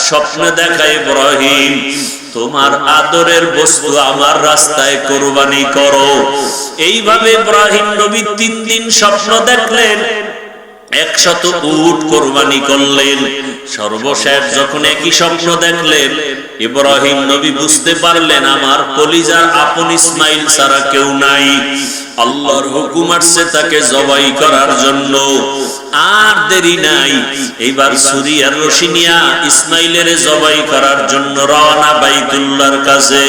স্বপ্নে দেখা ইব্রাহিম তোমার আদরের বস্তু আমার রাস্তায় কুরবানি করো। এইভাবে ইব্রাহিম নবী 3 দিন স্বপ্ন দেখলেন, 100 উট কুরবানি করলেন। সর্বশেষ যখন একই স্বপ্ন দেখলেন, ইব্রাহিম নবী বুঝতে পারলেন আমার কলিজার আপন ইসমাইল ছাড়া কেউ নাই। আল্লাহর হুকুম আসছে তাকে জবাই করার জন্য। আর দেরি নাই, এইবার ছুরি আর রশি নিয়া ইসমাইলের জবাই করার জন্য রওনা বাইতুল্লাহর কাছে।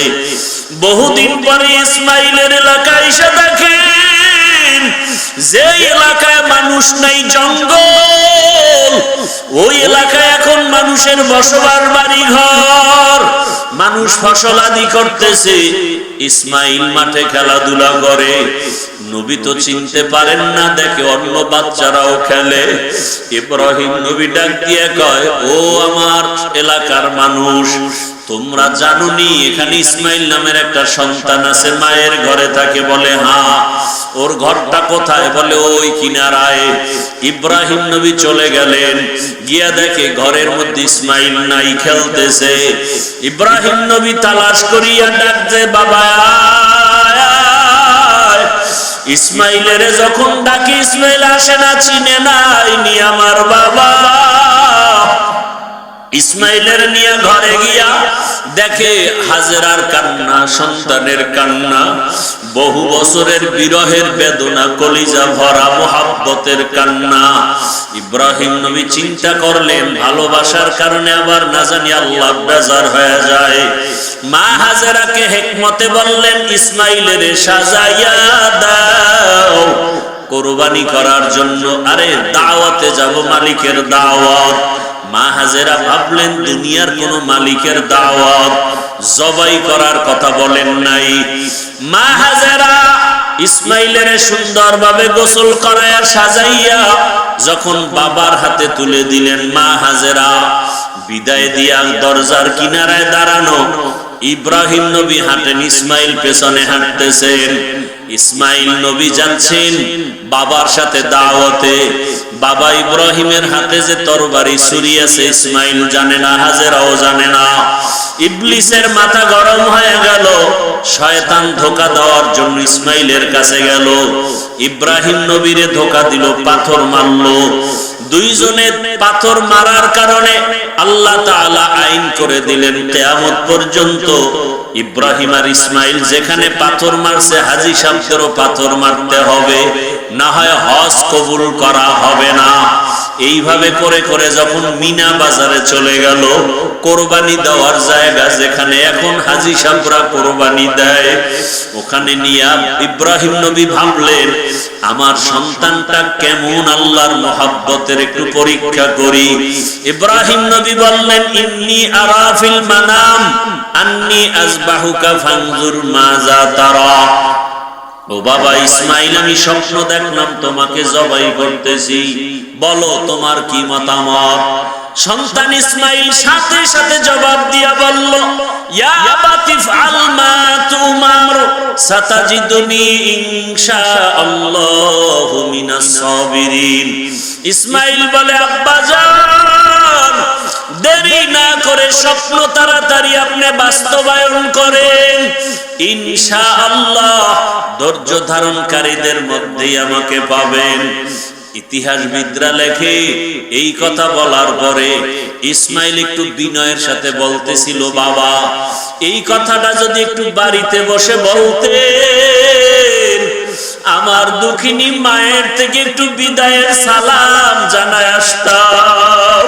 বহুদিন পরে ইসমাইলের এলাকায় এসে দেখেন যে এলাকায় মানুষ নাই, জঙ্গল, ওই এলাকায় এখন মানুষের বসবাস, বাড়ি ঘর, মানুষ ফসল আদি করতেছে। ইসমাইল মাঠে খেলাধুলা করে। নবী তো চিনতে পারেন না, দেখে অন্য বাচ্চারাও খেলে। ইব্রাহিম নবী ডাক দিয়ে কয়, ও আমার এলাকার মানুষ, তোমরা জানোনি এখানে ইসমাইল নামের একটা সন্তান আছে, মায়ের ঘরে থাকে? বলে হ্যাঁ। ওর ঘরটা কোথায়? বলে ওই কিনারায়। ইব্রাহিম নবী চলে গেলেন, গিয়া দেখে ঘরের মধ্যে ইসমাইল নাই, খেলতেছে। ইব্রাহিম নবী তালাশ করিয়া ডাকছে, বাবা। ইসমাইলের যখন ডাকি ইসমাইল আসে না, চিনে নাই নি আমার বাবা। ইসমাইলের নিয়ে ঘরে গিয়া দেখে হাজেরার কান্না, সন্তানের কান্না, বহু বছরের বিরহের বেদনা, কলিজা ভরা মোহাব্বতের কান্না। ইব্রাহিম নবী চিন্তা করলেন, ভালোবাসার কারণে আবার না জানি আল্লাহ বেজার হয়ে যায়। মা হাজেরাকে হিকমতে বললেন, ইসমাইলের সাজাইয়া দাও কুরবানি করার জন্য। আরে দাওয়াতে যাব, মালিকের দাওয়াত। মা হাজেরা ভাবলেন দুনিয়ার কোন মালিকের দাওয়াত, জবাই করার কথা বলেন নাই। মা হাজেরা ইসমাইলের সুন্দরভাবে গোসল করায়া সাজাইয়া যখন বাবার হাতে তুলে দিলেন, মা হাজেরা বিদায় দিয়া দরজার কিনারায় দাঁড়ানো। ইব্রাহিম নবী হাঁটেন, ইসমাইল পেছনে হাঁটতেছেন। ইসমাইল নবী যাচ্ছেন বাবার সাথে দাওয়াতে। বাবা ইব্রাহিমের হাতে যে তরবারি ছুরি আছে ইসমাইল জানে না, হাজেরাও জানে না। ইবলিসের মাথা গরম হয়ে গেল, শয়তান ধোঁকা দেওয়ার জন্য ইসমাইলের কাছে গেল। ইব্রাহিম নবীরে ধোঁকা দিল, পাথর মারলো। দুইজনে পাথর মারার কারণে আল্লাহ তাআলা আইন করে দিলেন কিয়ামত পর্যন্ত ইব্রাহিম আর ইসমাইল যেখানে পাথর মারছে, হাজী সাহেবদেরও পাথর মারতে হবে, না হয় হজ কবুল করা হবে না। এইভাবে করে করে যখন মিনা বাজারে চলে গেল, কোরবানি দেওয়ার জায়গা যেখানে এখন হাজী সাহেবরা কোরবানি দেয়, ওখানে নিয়া ইব্রাহিম নবী ভাবলেন আমার সন্তানটা কেমন আল্লাহর মহব্বতের একটু পরীক্ষা করি। ইব্রাহিম নবী বললেন, ইন্নী আরা ফিল মানাম আন্নী আযবাহুকা ফানজুর মাযা তারা। ও বাবা ইসমাইল, আমি স্বপ্ন দেখলাম তোমাকে জবাই করতেছি, বলো তোমার কি মতামত? সন্তান ইসমাইল সাথে সাথে জবাব দিয়া বলল, ইয়া আবাতি ফাল মা তুমার সাতাজিদুনি ইনশাআল্লাহু মিনাস সাবিরিন। ইসমাইল বলে, আব্বা জান, দেরি না করে স্বপ্ন তাড়াতাড়ি আপনি বাস্তবায়ন করেন, ইনশাআল্লাহ ধৈর্য ধারণকারীদের মধ্যেই আমাকে পাবেন। ইতিহাসবিদরা লেখে এই কথা বলার পরে ইসমাইল একটু বিনয়ের সাথে বলতেছিল, বাবা এই কথাটা যদি একটু বাড়িতে বসে বলতেন, আমার দুঃখিনী মায়ের থেকে একটু বিদায়ের সালাম জানায় আসতাম।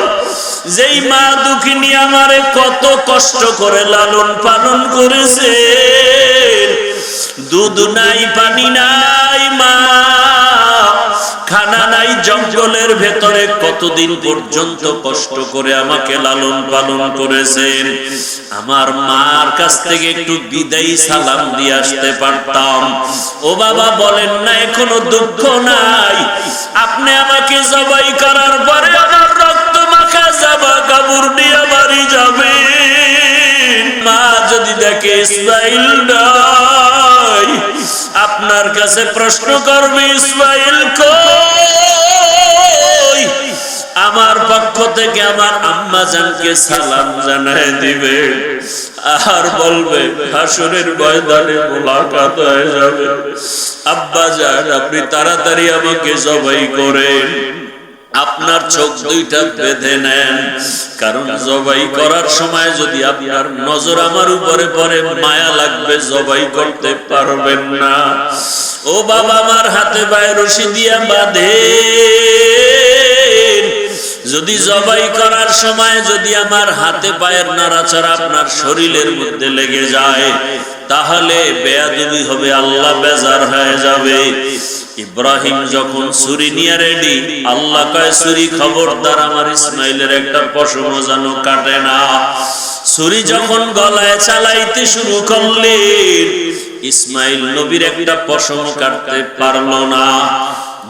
যেই মা দুঃখিনী আমারে কত কষ্ট করে লালন পালন করেছে, দুধ নাই, পানি নাই, মা খানা নাই, জঙ্গলের ভেতরে কতদিন পর্যন্ত কষ্ট করে আমাকে লালন পালন করেছেন। আমার মার কাছ থেকে একটু বিদায়ী সালাম দিয়ে আসতে পারতাম। ও বাবা বলেন না এখনো দুঃখ নাই? আপনি আমাকে জবাই করার পরে আমার রক্ত মাখা জামা কাপড় নিয়ে বাড়ি যাবে, মা যদি দেখে ইসমাইল নাই, আপনার কাছে প্রশ্ন করবে ইসমাইল কই? আমার পক্ষ থেকে আমার আম্মা জানকে সালাম জানায় দিবে আর বলবে হাসরের ময়দানে মোলাকাত হয়ে যাবে। আব্বা জান আপনি তাড়াতাড়ি আমাকে জবাই করেন, আপনার চোখ দুইটা বেঁধে নেন, কারণ জবাই করার সময় যদি আপনার নজর আমার উপরে পড়ে মায়া লাগবে, জবাই করতে পারবেন না। ও বাবা আমার হাতে পায়ে রশি দিয়া বাঁধে, যদি জবাই করার সময় যদি আমার হাতে পায়ের নাড়াচাড়া আপনার শরীরের মধ্যে লেগে যায় তাহলে বেয়াদবি হবে, আল্লাহ বেজার হয়ে যাবে। ইব্রাহিম যখন ছুরি নিয়ে রেডি, আল্লাহ কয় ছুরি খবরদার আমার ইসমাইলের একটা পশম যেন কাটে না। ছুরি যখন গলায় চালাইতে শুরু করলেন, ইসমাইল নবীর একটা পশম কাটতে পারলো না।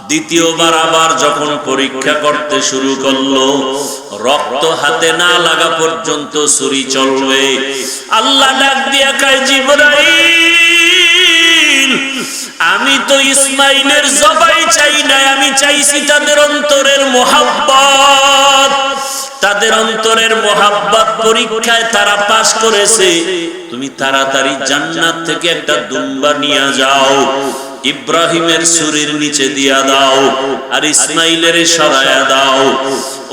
দ্বিতীয়বার আবার যখন পরীক্ষা করতে শুরু করলো, রক্ত হাতে না লাগা পর্যন্ত ছুরি চলবে। আল্লাহ ডাক দিয়া কয় জিবরাইল, আমি তো ইসমাইলের জবাই চাই না, আমি চাইছি তাদের অন্তরের মোহাব্বত। তাদের অন্তরের মোহাব্বত পরীক্ষায় তারা পাস করেছে, তুমি তাড়াতাড়ি জান্নাত থেকে একটা দুম্বা নিয়ে যাও, ইব্রাহিমের ছুরির নিচে দিয়া দাও আর ইসমাইলের সরায়া দাও।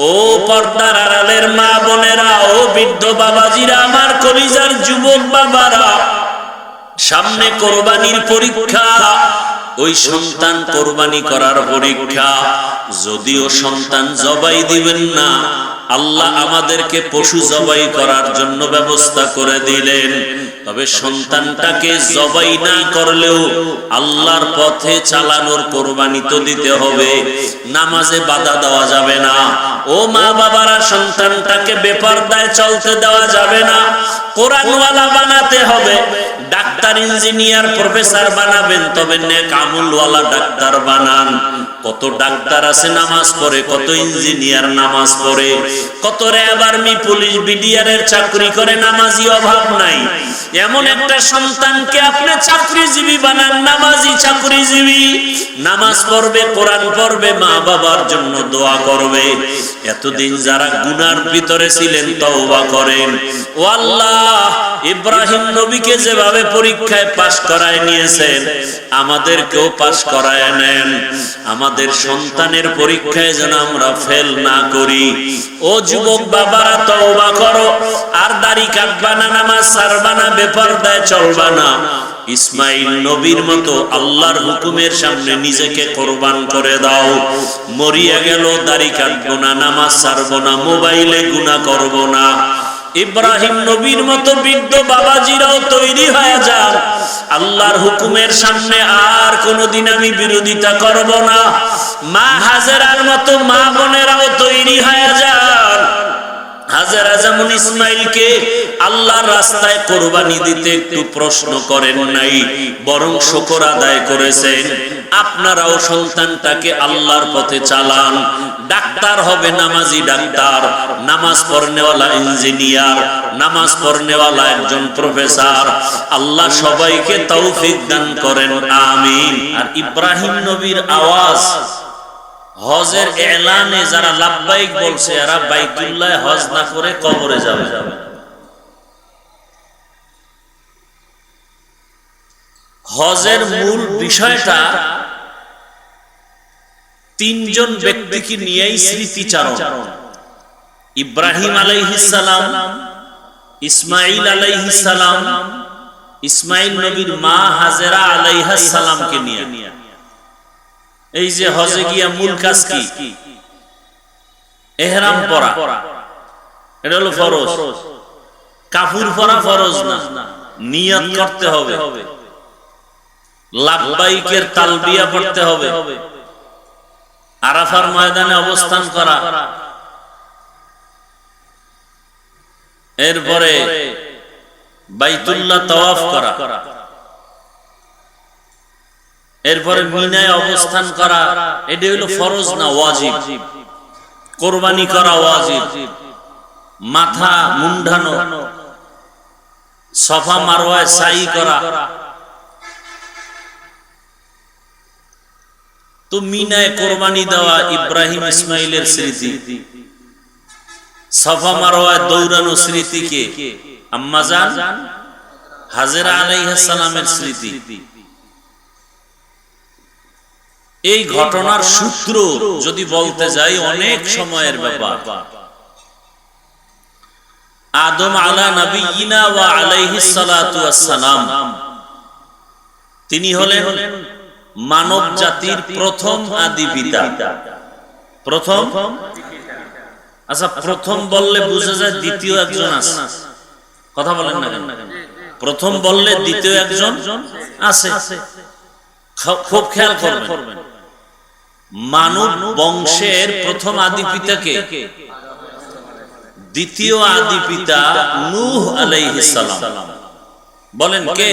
ও পর্দার আড়ালের মা বোনেরা, ও বৃদ্ধ বাবাজিরা, আমার কলিজার যুবক বাবারা, সামনে কোরবানির পরীক্ষা, ওই সন্তান কোরবানি করার পরীক্ষা। যদিও সন্তান জবাই দিবেন না, আল্লাহ আমাদেরকে পশু জবাই করার জন্য ব্যবস্থা করে দিলেন, তবে সন্তানটাকে জবাই না করলেও আল্লাহর পথে চালানোর কোরবানি তো দিতে হবে। নামাজে বাধা দেওয়া যাবে না। ও মা বাবারা, সন্তানটাকে বেপরদায় চলতে দেওয়া যাবে না, কোরআনওয়ালা বানাতে হবে। ডাক্তার, ইঞ্জিনিয়ার, প্রফেসর বানাবেন, তবে নেক আমলওয়ালা ডাক্তার বানান। কত ডাক্তার আছে নামাজ পড়ে, কত ইঞ্জিনিয়ার নামাজ পড়ে, কত র্যাব, আর্মি, পুলিশ, বিডিআরের চাকরি করে, নামাজি অভাব নাই। এমন একটা সন্তানকে আপনি চাকরিজীবী বানান, নামাজি চাকরিজীবী, নামাজ পড়বে, কোরআন পড়বে, মা বাবার জন্য দোয়া করবে। এতদিন যারা গুনার ভিতরে ছিলেন তওবা করেন। ও আল্লাহ, ইব্রাহিম নবীকে যেভাবে পরীক্ষায় পাস করায় নিয়েছেন, আমাদেরকেও পাস করায় নেন। আমাদের সন্তানের পরীক্ষায় যেন আমরা ফেল না করি। ও যুবক বাবারা, তওবা করো, আর দাড়ি কাটবা না, নামাজ ছাড়বা না, বেপরদায় চলবা না। ইসমাইল নবীর মতো আল্লাহর হুকুমের সামনে নিজেকে কোরবান করে দাও। মরিয়া গেল, দাড়ি কাটবো না, নামাজ ছাড়বো না, মোবাইলে গুনাহ করবো না। ইব্রাহিম নবীর মতো বৃদ্ধ বাবাজিরাও তৈরি হয়ে যান, আল্লাহর হুকুমের সামনে আর কোনোদিন আমি বিরোধিতা করব না। মা হাজেরার মতো মা বোনেরাও তৈরি হয়ে যান। হাজেরা যেমন ইসমাইলকে আল্লাহর রাস্তায় কোরবানি দিতে একটু প্রশ্ন করেন নাই, বরং শুকর আদায় করেছেন। আপনারাও সন্তানটাকে আল্লাহর পথে চালান। ডাক্তার হবে নামাজি ডাক্তার, নামাজ পড়নেওয়ালা ইঞ্জিনিয়ার, নামাজ পড়নেওয়ালা একজন প্রফেসর। আল্লাহ সবাইকে তৌফিক দান করেন, আমিন। আর ইব্রাহিম নবীর আওয়াজ হজের এলানে যারা লাব্বাইক বলছে, এরা বাইতুল্লাহ হজ না করে কবরে যাবে। হজের মূল বিষয়টা তিনজন ব্যক্তিকে নিয়েই স্মৃতিচারণ। ইব্রাহিম আলাইহিস সালাম, ইসমাইল আলাইহিস সালাম, ইসমাইল নবীর মা হাজেরা আলাইহাস সালামকে নিয়ে। এই যে হজে গিয়া মূল কাজ কি? ইহরাম পরা, এটা হলো ফরজ। কাফুর পরা ফরজ না, নিয়ত করতে হবে, লাব্বাইকের তালবিয়া পড়তে হবে, আরাফার ময়দানে অবস্থান করা, এরপরে বাইতুল্লাহ তাওয়াফ করা, এরপরে মিনায় অবস্থান করা। এটা হলো ফরজ না ওয়াজিব। কোরবানি করা ওয়াজিব, মাথা মুন্ডানো, সফা মারওয়ায় সাই করা, তো মিনায় কোরবানি দেওয়া ইব্রাহিম ইসমাইলের স্মৃতি, সাফা মারওয়ায় দৌড়ানো স্মৃতিকে আম্মাজান হাজেরা আলাইহিস সালামের স্মৃতি। এই ঘটনার সূত্র যদি বলতে যাই অনেক সময়ের ব্যাপার। আদম আলা নবিয়িনা ওয়া আলাইহিস সালাতু ওয়াস সালাম, তিনি হলেন মানব জাতির প্রথম আদি পিতা। প্রথম, আচ্ছা প্রথম বললে বুঝা যায় দ্বিতীয় একজন আছে, কথা বলেন না কেন? প্রথম বললে দ্বিতীয় একজন আছে, খুব খেয়াল করবেন। মানব বংশের প্রথম আদি পিতাকে, দ্বিতীয় আদি পিতা নূহ আলাইহিস সালাম। বলেন কে?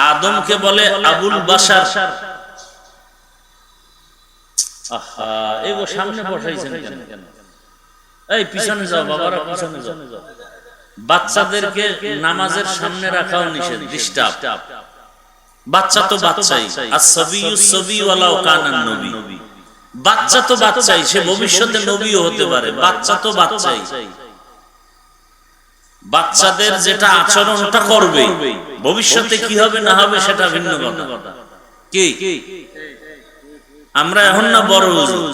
আদমকে বলে আবুল বাশার। আহা, এগো সামনে বসাইছেন কেন? এই পিছনে যাও বাবারা, পিছনে যাও। বাচ্চাদেরকে নামাজের সামনে রাখাও নিষেধ, ডিস্টার্ব। বাচ্চা তো বাচ্চাই, as-sabiyyu as-sabiyyu ওয়ালাউ কানা নবী। বাচ্চা তো বাচ্চাই, সে ভবিষ্যতে নবীও হতে পারে। বাচ্চা তো বাচ্চাই, বাচ্চাদের যেটা আচরণটা করবে, ভবিষ্যতে কি হবে না হবে সেটা ভিন্ন কথা। কি আমরা এখন না বড় হুজুর,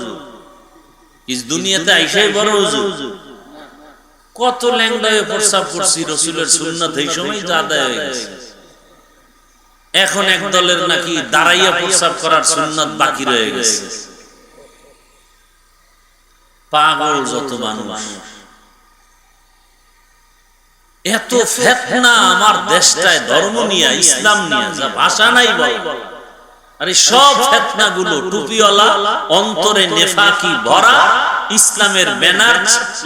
ইস দুনিয়াতে আইসাই বড় হুজুর। কত ল্যাংড়ায় প্রস্রাব করছি, রাসূলের সুন্নাত এই সময় তো আদায় হয়ে গেছে। এখন এক দলের নাকি দাঁড়াইয়া প্রস্রাব করার সুন্নাত বাকি রয়ে গেছে। পাগল যত মানুষ, এত ফিতনা আমার দেশটায় ধর্ম নিয়ে, ইসলাম নিয়ে, যা ভাষা নাই বল। আরে সব ফিতনা গুলো টুপিওয়ালা, অন্তরে নেফাকি ভরা, ইসলামের ব্যানার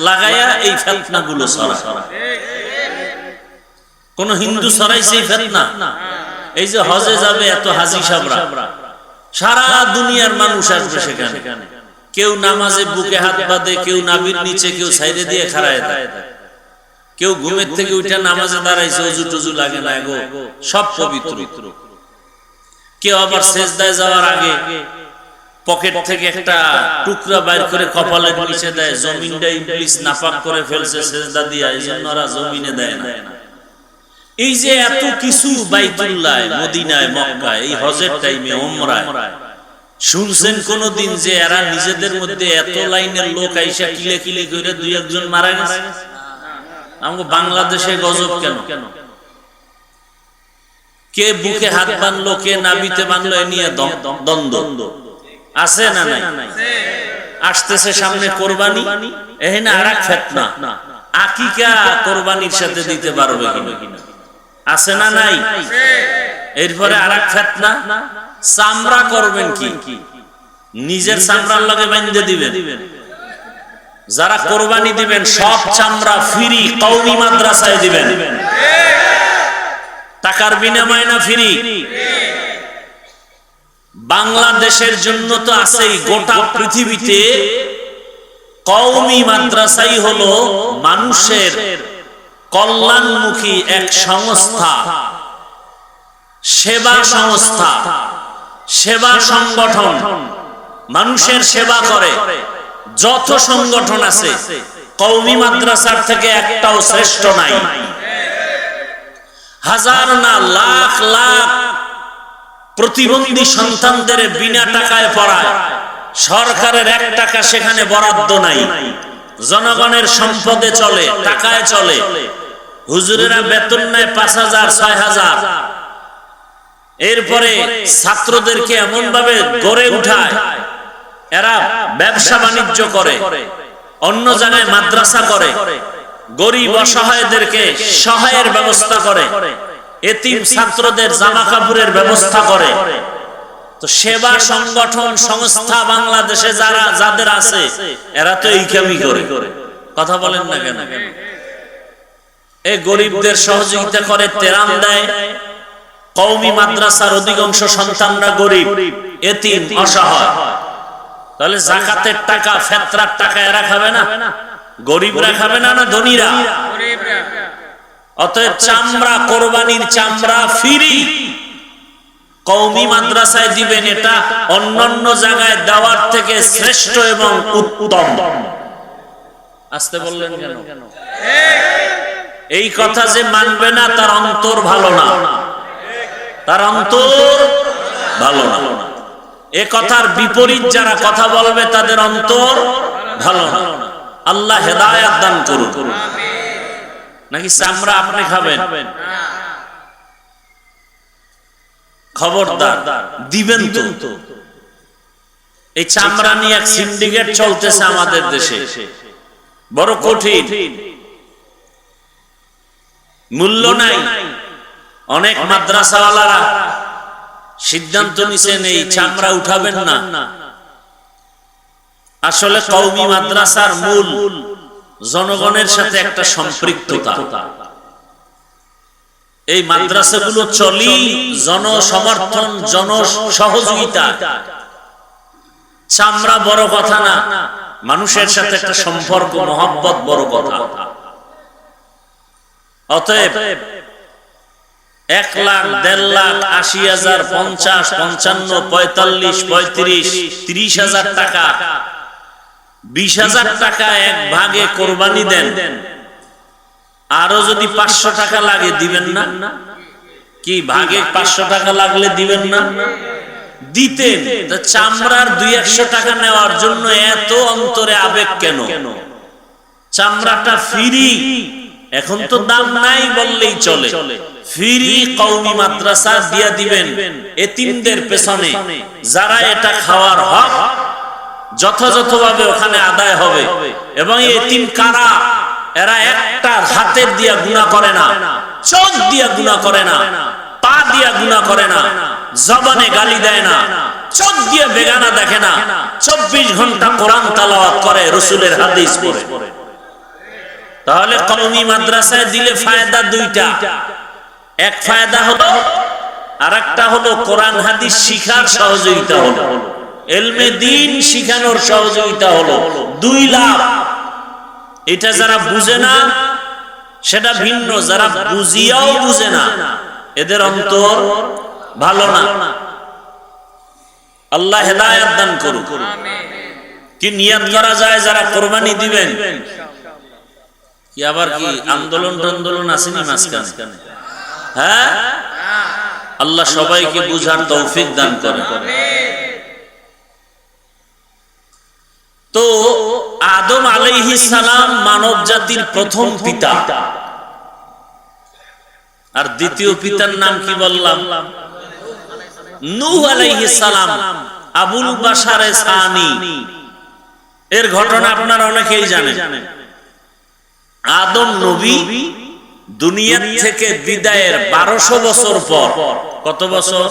লাগায়া এই ফিতনা গুলো ছড়ায়। কোন হিন্দু ছড়াইছে এই ফিতনা? এই যে হজে যাবে এত হাজি সাহেবরা, সারা দুনিয়ার মানুষ আসবে সেখানে। কেউ নামাজে বুকে হাত বাঁধে, কেউ নাভির নিচে, কেউ সাইডে দিয়ে খাড়ায় দেয়, কেউ ঘুমের থেকে উঠে নামাজে দাঁড়াইছে, ওযু টুজু লাগে না গো, সব পবিত্র। কেউ আবার সেজদায় যাওয়ার আগে পকেট থেকে একটা টুকরা বাইর করে কপালে নিচে দেয়, জমিনটা ইবলিস নাপাক করে ফেলছে সেজদা দিয়া, এইজন্য ওরা জমিনে দেয় না। এই যে এত কিছু বাইতুল্লাহ, মদিনায়, মক্কায়, এই হজের টাইমে, উমরায়, শুনছেন কোনদিন যে এরা নিজেদের মধ্যে এত লাইনের লোক আইসা কিলে কিলে করে দুই একজন মারা গেছে? আমাকে বাংলাদেশে গজব কেন? কে বুকে হাত বাঁধলো, কে নাভিতে বাঁধলো, এ নিয়ে দ্বন্দ্ব আছে না নাই? আসতেছে সামনে কোরবানি, এখানে আরেক ফিতনা, আকিকা কোরবানির সাথে দিতে পারবে কিনা, আছে না নাই? এরপরে আরেক ফিতনা, চামড়া করবেন কি? নিজের চামড়ার লগে বাঁধে দিবেন। যারা কোরবানি দিবেন সব চামড়া ফ্রি, কওমি মাদ্রাসায় দিবেন, টাকার বিনিময়ে না, ফ্রি। বাংলাদেশের জন্য তো আছেই, গোটা পৃথিবীতে কওমি মাদ্রাসাই হলো মানুষের কল্যাণমুখী এক সংস্থা, সেবা সংস্থা, সেবা সংগঠন, মানুষের সেবা করে। যত সংগঠন আছে কওমি মাদ্রাসার থেকে একটাও শ্রেষ্ঠ নাই। হাজার না লাখ লাখ প্রতিবন্ধী সন্তানদের বিনা টাকায় পড়ায়, সরকারের 1 টাকা সেখানে বরাদ্দ নাই, জনগণের সম্পদে চলে, টাকায় চলে। হুজুরেরা বেতন নেয় 5,000 6,000। এরপরে ছাত্রদেরকে এমন ভাবে গড়ে উঠায়, এরা ব্যবসা বাণিজ্য করে, অন্য জায়গায় মাদ্রাসা করে, গরিব অসহায়দেরকে সহায়ের ব্যবস্থা করে, এতিম ছাত্রদের জামা কাপড়ের ব্যবস্থা করে। তো সেবা সংগঠন সংস্থা বাংলাদেশে যাদের আছে, এরা তো এই কামই করে। কথা বলেন না কেন? এই গরিবদের সহযোগিতা করে, তেরাম দেয়। কওমি মাদ্রাসার অধিকাংশ সন্তানরা গরিব, এতিম, অসহায়। তাহলে যাকাতের টাকা, ফিতরার টাকা এরা খাবে না? গরিবরা খাবে না, না ধনীরা? অতএব চামড়া, কোরবানির চামড়া ফ্রি, কওমি মাদ্রাসায় দিবেন, এটা অন্যান্য জায়গায় দেওয়ার থেকে শ্রেষ্ঠ এবং উত্তম। আসতে বললেন কেন? এই কথা যে মানবে না তার অন্তর ভালো না, তার অন্তর ভালো না। এ কথার বিপরীত যারা কথা বলবে তাদের অন্তর ভালো না। আল্লাহ হেদায়েত দান করুন। নাকি চামড়া আপনি খাবেন? খবরদার, দিবেন তো। এই চামড়া নিয়ে এক সিন্ডিকেট চলতেছে আমাদের দেশে, বড় কঠিন, মূল্য নাই। অনেক মাদ্রাসাওয়ালারা সিদ্ধান্ত নিছেন এই চামড়া উঠাবেন না। আসলে কওমি মাদ্রাসার মূল জনগণের সাথে একটা সম্পৃক্ততা। এই মাদ্রাসাগুলো চলি জনসমর্থন, জনসহযোগিতা। চামড়া বড় কথা না, মানুষের সাথে একটা সম্পর্ক, মহব্বত বড় কথা। অতএব 1 লাখ, 1.5 লাখ, 80,000, 50, 55, 45, 35, 30,000 টাকা, 20,000 টাকা এক ভাগে কোরবানি দেন। আরো যদি 500 টাকা লাগে দিবেন না? কি ভাগে 500 টাকা লাগলে দিবেন না? দিতেন। চামড়ার 200-100 টাকা নেওয়ার জন্য এত অন্তরে আবেগ কেন? চামড়াটা ফ্রি, এখন তো দাম নাই বললেই চলে। ফ্রি কওমি মাদ্রাসা দিয়া দিবেন এতিমদের পেছনে, যারা এটা খাওয়ার হক যথাযথভাবে ওখানে আদায় হবে। এবং এতিম কারা? এরা একটা হাতের দিয়া গুনাহ করে না, চোখ দিয়া গুনাহ করে না, পা দিয়া গুনাহ করে না, জবানে গালি দেয় না, চোখ দিয়ে বেগানা দেখে না, 24 ঘন্টা কোরআন তেলাওয়াত করে, রাসূলের হাদিস পড়ে। তাহলে কওমি মাদ্রাসায় দিলে ফায়দা দুইটা। এক ফায়দা হলো, আরেকটা হলো কোরআন হাদিস শিখার সহযোগিতা হলো, ইলমে দ্বীন শিখানোর সহযোগিতা হলো। 2 লাভ। এটা যারা বুঝে না সেটা ভিন্ন, যারা বুঝিয়াও বুঝে না এদের অন্তর ভালো না। আল্লাহ হেদায়েত দান করুন। কি নিয়ত করা যায় যারা কোরবানি দিবেন? কি আবার কি আন্দোলন আসেনি মাঝখানে? হ্যাঁ, আল্লাহ সবাইকে বুঝার তৌফিক দান করেন। তো আদম আলাইহিস সালাম মানব জাতির প্রথম পিতা, আর দ্বিতীয় পিতার নাম কি বললাম? নূহ আলাইহিস সালাম, আবুল বাশারে সানি। এর ঘটনা আপনারা অনেকেই জানেন। আদম নবী দুনিয়া থেকে বিদায়ের 1200 বছর পর, কত বছর?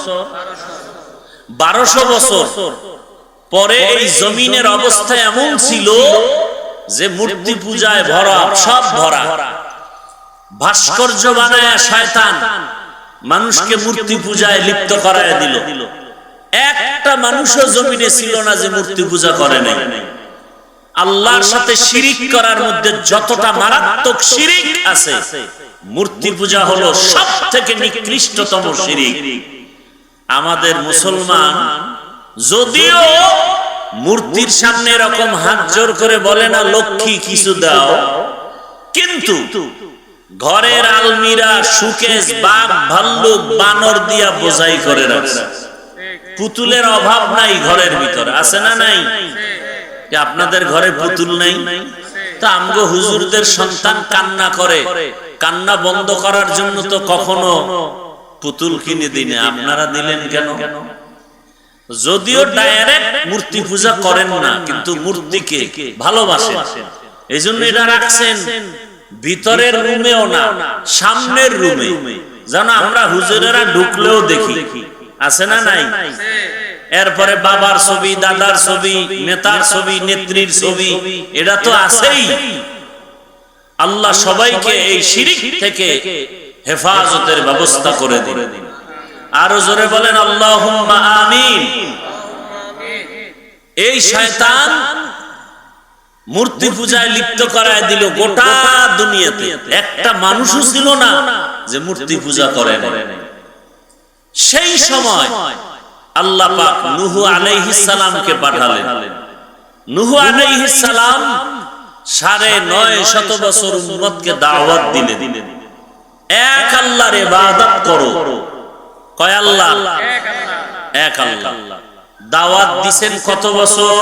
1200 বছর পরে এই জমিনের অবস্থা এমন ছিল যে মূর্তি পূজায় ভরা, সব ভরা। ভাস্কর্য বানায় শয়তান মানুষকে মূর্তি পূজায় লিপ্ত করায় দিল। একটা মানুষও জমিনে ছিল না যে মূর্তি পূজা করে নাই। আল্লাহর সাথে শিরিক করার মধ্যে যতটা মারাত্মক শিরিক আছে, মূর্তি পূজা হলো সবথেকে নিকৃষ্টতম শিরিক। আমাদের মুসলমান যদিও মূর্তির সামনে এরকম হাত জোর করে বলে না লক্ষ্মী কিছু দাও, কিন্তু ঘরের আলমিরা, সুকেস, বাঘ, ভাল্লুক, বানর দিয়া বোঝাই করে রাখছে। পুতুলের অভাব নাই ঘরের ভিতরে, আছে না নাই? আপনাদের ঘরে পুতুল নাই? তা আমগো হুজুরদের সন্তান কান্না করে, কান্না বন্ধ করার জন্য তো কখনো পুতুল কিনে দিই না, আপনারা দিলেন কেন? যদিও ডাইরেক্ট মূর্তি পূজা করেন না, কিন্তু মূর্তিকে ভালোবাসেন, এই জন্য এটা রাখছেন ভিতরের রুমেও না, সামনের রুমে, যেন আমরা হুজুরেরা ঢুকলেও দেখি। আছে না নাই? এরপরে বাবার ছবি, দাদার ছবি, নেতার ছবি, নেত্রীর ছবি, এটা তো আছেই। আল্লাহ সবাইকে এই শিরিক থেকে হেফাজতের ব্যবস্থা করে দিন। আরো জোরে বলেন আল্লাহুম্মা আমিন। এই শয়তান মূর্তি পূজায় লিপ্ত করায় দিল গোটা দুনিয়াতে। একটা মানুষও ছিল না যে মূর্তি পূজা করে না। সেই সময় আল্লাহ পাক নূহ আলাইহিস সালামকে পাঠালেন। নূহ আলাইহিস সালাম 950 বছর উম্মতকে দাওয়াত দিলেন, এক আল্লাহর ইবাদত করো। কয় আল্লাহ? এক আল্লাহ। দাওয়াত দিবেন কত বছর?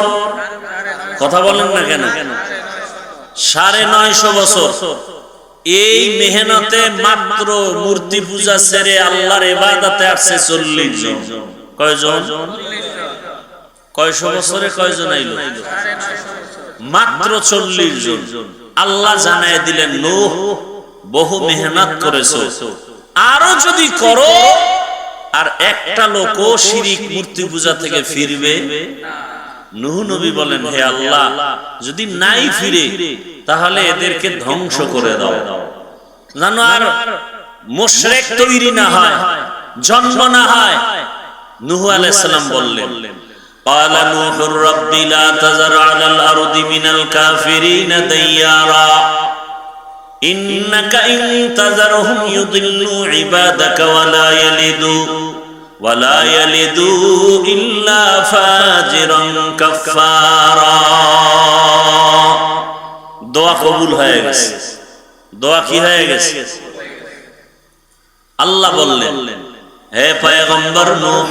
কথা বলেন না কেন? 950 বছর। এই মেহনতে মাত্র মূর্তি পূজা ছেড়ে আল্লাহর ইবাদতে আসছে 40 জন। কয়জন? কয়শো বছরে কয়জন আইলো? মাত্র 40 জন। আল্লাহ জানায় দিলেন, নূহ বহু মেহনত করেছো, আরো যদি করো আর একটা লোকও শিরিক মূর্তি পূজা থেকে ফিরবে। নূহ নবী বলেন, হে আল্লাহ, যদি নাই ফিরে তাহলে এদেরকে ধ্বংস করে দাও, জানো আর মুশরিক তৈরি না হয়, জন্ম না হয়। নূহ আলাইহিস সালাম বললেন, قال نوح رب لا تذر على الأرض من الكافرين ديارا إنك إن تذرهم يضلوا عبادك ولا يلدوا إلا فاجرا كفارا। দোয়া কবুল হয়ে গেছে। দোয়া কি হয়ে গেছে? আল্লাহ বললেন, হে পয়গম্বর নূহ,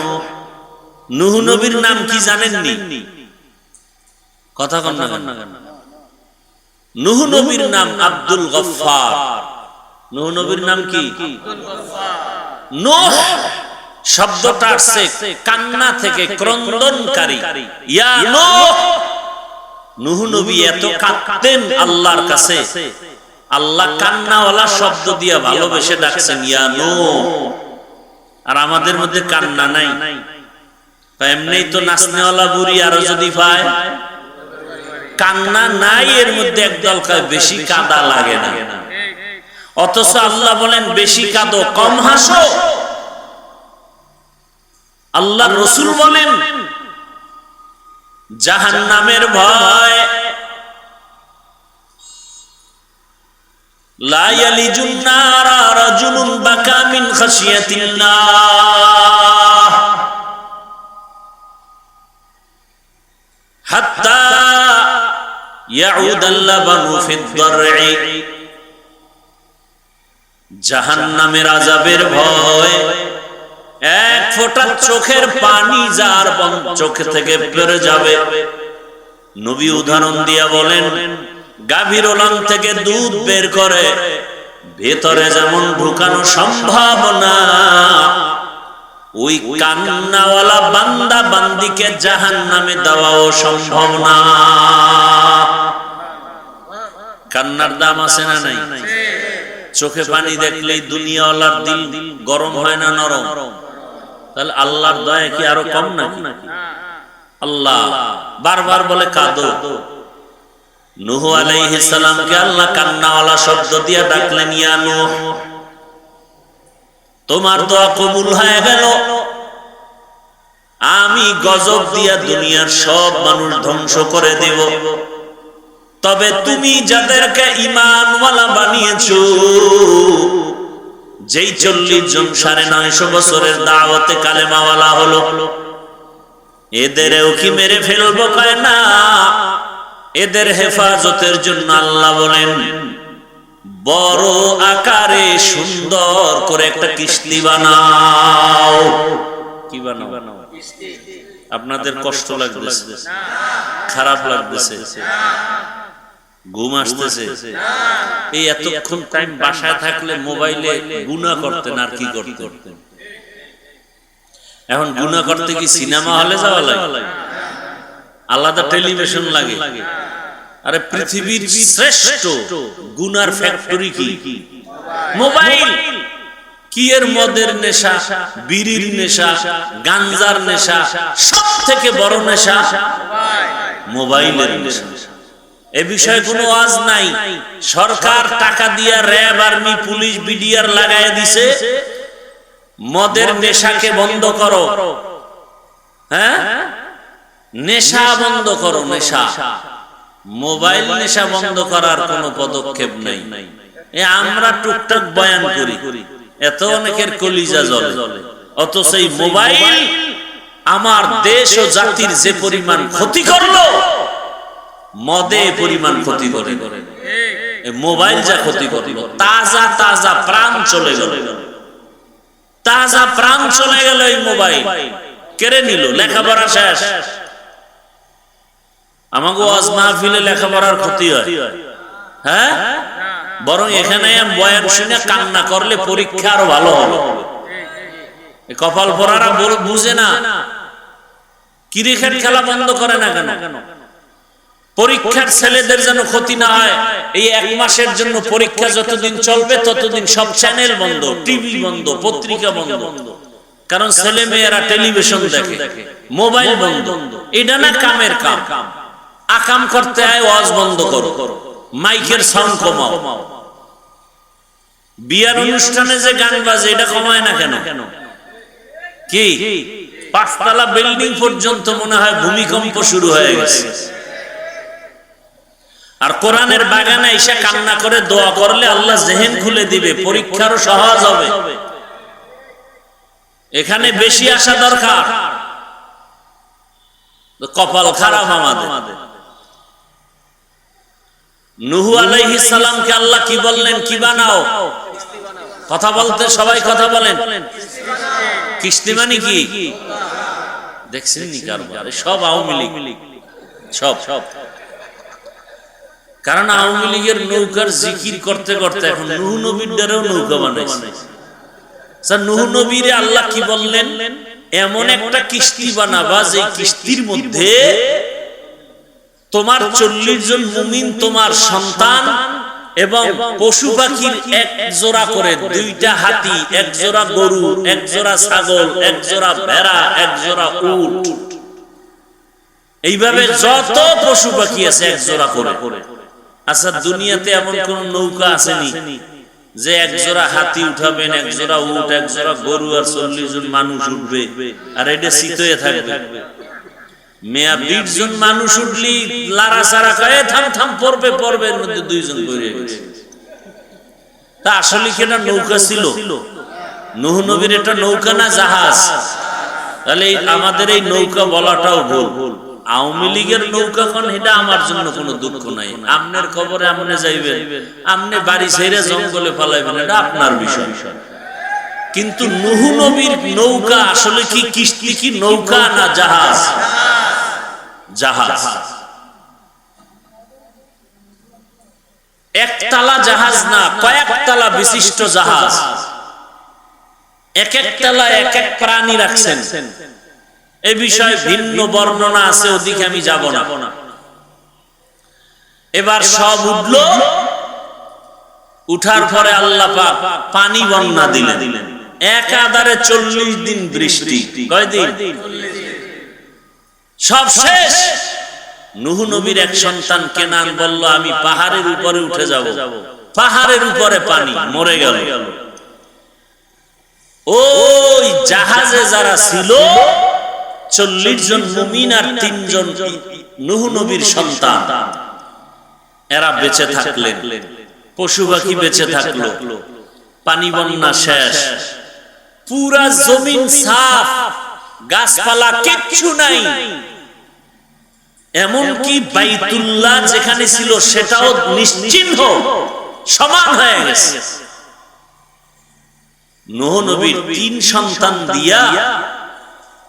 নূহ নবীর নাম কি জানেননি? কথা কন না কেন? নূহ নবীর নাম আব্দুল গফফার। নূহ নবীর নাম কি? নূহ শব্দটা আসছে কান্না থেকে, ক্রন্দনকারী। ইয়া নূহ, নূহ নবী এত কাঁদতেন আল্লাহর কাছে, আল্লাহ কান্নাওয়ালা শব্দ দিয়া ভালোবেসে ডাকছেন, ইয়া নূহ। আর আমাদের মধ্যে কান্না নাই, এমনিই তো নাচনেওয়ালা বুড়ি আরো যদি পায়। কান্না নাই, এর মধ্যে একদল কয় বেশি কাঁদা লাগে না। অথচ আল্লাহ বলেন বেশি কাঁদো, কম হাসো। আল্লাহ রাসূল বলেন জাহান্নামের ভয়, লা ইয়ালিজুন নারা রাজুলুন বাকা মিন খাশিয়াতিল্লাহ হাত্তা ইয়াউদাল লাবানু ফিদ দারঈ। জাহান্নামের আযাবের ভয়, এক ফোঁটা চোখের পানি যার চোখ থেকে বের যাবে। নবী উদাহরণ দিয়া বলেন, গাভীর ওলান থেকে দুধ বের করে ভেতরে যেমন ঢুকানো সম্ভব না, ওই কান্নাওয়ালা বান্দা বান্দিকে জাহান্নামে দেওয়াও সম্ভব না। কান্নার দাম আছে না নাই? চোখে পানি দেখলেই দুনিয়াওয়ালার দিল গরম হয় না নরম? তাহলে আল্লাহর দয়া কি আরো কম নাকি? আল্লাহ বারবার বলে কাঁদো। নূহ আলাইহিস সালামকে আল্লাহ কান্নাওয়ালা শব্দ দিয়া ডাকলেন, ইয়া নূহ, তোমার দোয়া কবুল হয়ে গেল। আমি গজব দিয়া দুনিয়ার সব মানুষ ধ্বংস করে দেব, তবে তুমি যাদেরকে ঈমানওয়ালা বানিয়েছো, যেই 40 জন 950 বছরের দাওয়াতে কালেমাওয়ালা হলো, এদেরও কি মেরে ফেলবো? কয় না, এদের হেফাজতের জন্য আল্লাহ বলেন বড় আকারে সুন্দর করে একটা কিস্তি বানাও। কি বানাও? আপনাদের কষ্ট লাগতেছে? খারাপ লাগতেছে? ঘুম আসতেছে? এই এতক্ষণ টাইম বাসায় থাকলে মোবাইলে গুনাহ করতেন, আর কি করতেন? এখন গুনাহ করতে কি সিনেমা হলে যাওয়া লাগে? আলাদা টেলিভিশন লাগে? আরে পৃথিবীর শ্রেষ্ঠ গুনার ফ্যাক্টরি কি? মোবাইল। কি এর মদের নেশা, বিড়ির নেশা, গাঞ্জার নেশা, সব থেকে বড় নেশা মোবাইলের নেশা। এ বিষয়ে কোনো ওয়াজ নাই। সরকার টাকা দিয়া র্যাব, আর্মি, পুলিশ, বিডিআর লাগায় দিছে, মদের নেশাকে বন্ধ করো। হ্যাঁ, নেশা বন্ধ করো, নেশা। মোবাইল নেশা বন্ধ করার কোনো পদক্ষেপ নাই। আমরা টুকটাক বয়ান করি, এত অনেকের কলিজা জ্বলে। অথচ এই মোবাইল আমার দেশ ও জাতির যে পরিমাণ ক্ষতি করলো, মদে পরিমাণ ক্ষতি করে মোবাইল যা ক্ষতি করলো। তাজা তাজা প্রাণ চলে গেল, তাজা প্রাণ চলে গেল এই মোবাইল কেড়ে নিল। লেখাপড়া শেষ। আমাকে ওয়াজ মাহফিলে লেখাপড়ার ক্ষতি হয়, হ্যাঁ, বরং এখানে বয়ান শুনে কান্না করলে পরীক্ষা আরো ভালো হবে। কপাল পরারা বুঝে না, ক্রিকেট খেলা বন্ধ করে না কেন? পরীক্ষার ছেলেদের যেন ক্ষতি না হয়, এই 1 মাসের জন্য পরীক্ষা যতদিন চলবে ততদিন সব চ্যানেল বন্ধ, টিভি বন্ধ, পত্রিকা বন্ধ। কারণ ছেলে মেয়েরা টেলিভিশন দেখে, মোবাইল বন্ধ। এটা না কামের কাম, আকাম করতে হয় ওয়াজ বন্ধ করো, মাইকের সাউন্ড কমাও। বিয়ার অনুষ্ঠানে যে গান বাজে এটা কমায় না কেন? কি 5 তলা বিল্ডিং পর্যন্ত মনে হয় ভূমিকম্প শুরু হয়ে গেছে। আর কোরআনের বাগানে এসে কান্না করে দোয়া করলে আল্লাহ জেহেন খুলে দিবে, পরীক্ষারও সহজ হবে। এখানে বেশি আসা দরকার। কপাল খারাপ আমাদের। নূহ আলাইহিস সালামকে আল্লাহ কি বললেন? কি বানাও? কথা বলতে সবাই কথা বলেন। কিস্তি মানে কি? দেখছেন নি কারবার? সব আওয়ামী লীগ, সব। কারণ আওয়ামী লীগের নৌকার জিকির করতে করতে এখন নূহ নবীর দ্বারাও নৌকা বানাইছে। স্যার, নূহ নবীরে আল্লাহ কি বললেন? এমন একটা কিস্তি বানাবা যে কিস্তির মধ্যে তোমার 40 জন মুমিন, তোমার সন্তান এবং পশু পাখির 1 জোড়া করে, 2টা হাতি, 1 জোড়া গরু, 1 জোড়া ছাগল, 1 জোড়া ভেড়া, 1 জোড়া উট, এইভাবে যত পশু পাখি আছে 1 জোড়া করে। আচ্ছা, দুনিয়াতে এমন কোন নৌকা আসেনি যে 1 জোড়া হাতি উঠাবেন, 1 জোড়া উট, 1 জোড়া গরু আর 40 জন মানুষ উঠবে আর এটা শীতয়ে থাকবে? মেয়া 20 জন মানুষ উঠলি লারা সারা কয়ে থাম থাম পড়বে, এর মধ্যে 2 জন পড়ে গেছে। তা আসলে কি এটা নৌকা ছিল? নূহ নবীর এটা নৌকা না জাহাজ? তাহলে আমাদের এই নৌকা বলাটাও ভুল। আওয়ামী লীগের নৌকা কোন, এটা আমার জন্য কোনো দুঃখ নাই। আমনের কবরে আমনে যাইবেন, আমনে বাড়ি ছেড়ে জঙ্গলে পালাইবেন, এটা আপনার বিষয়। কিন্তু নূহ নবীর নৌকা আসলে কি কিস্তি, কি নৌকা না জাহাজ? জাহাজ। একতলা জাহাজ না, কয়েকতলা বিশিষ্ট জাহাজ। এক এক তলা এক এক প্রাণী রাখছেন। এই বিষয়ে ভিন্ন বর্ণনা আছে, ওদিকে আমি যাব না। এবার সব উঠলো, উঠার পরে আল্লাহ পাক পানি বন্যা দিলেন। একাধারে 40 দিন বৃষ্টি। কয় দিন? সব শেষ। নূহ নবীর এক সন্তান কেনান বলল, আমি পাহাড়ের উপরে উঠে যাব। পাহাড়ের উপরে পানি, মরে গেল। ওই জাহাজে যারা ছিল 40 জন মুমিন আর 3 জন নূহ নবীর সন্তান, এরা বেঁচে থাকলেন। পশু পাখি বেঁচে থাকলো। পানি বন্যা শেষ। পুরা জমিন সাফ, গাছপালা কিচ্ছু নাই। এমনকি বাইতুল্লাহ যেখানে ছিল সেটাও নিশ্চিহ্ন, সমান হয়ে গেছে। নূহ নবীর 3 সন্তান দিয়া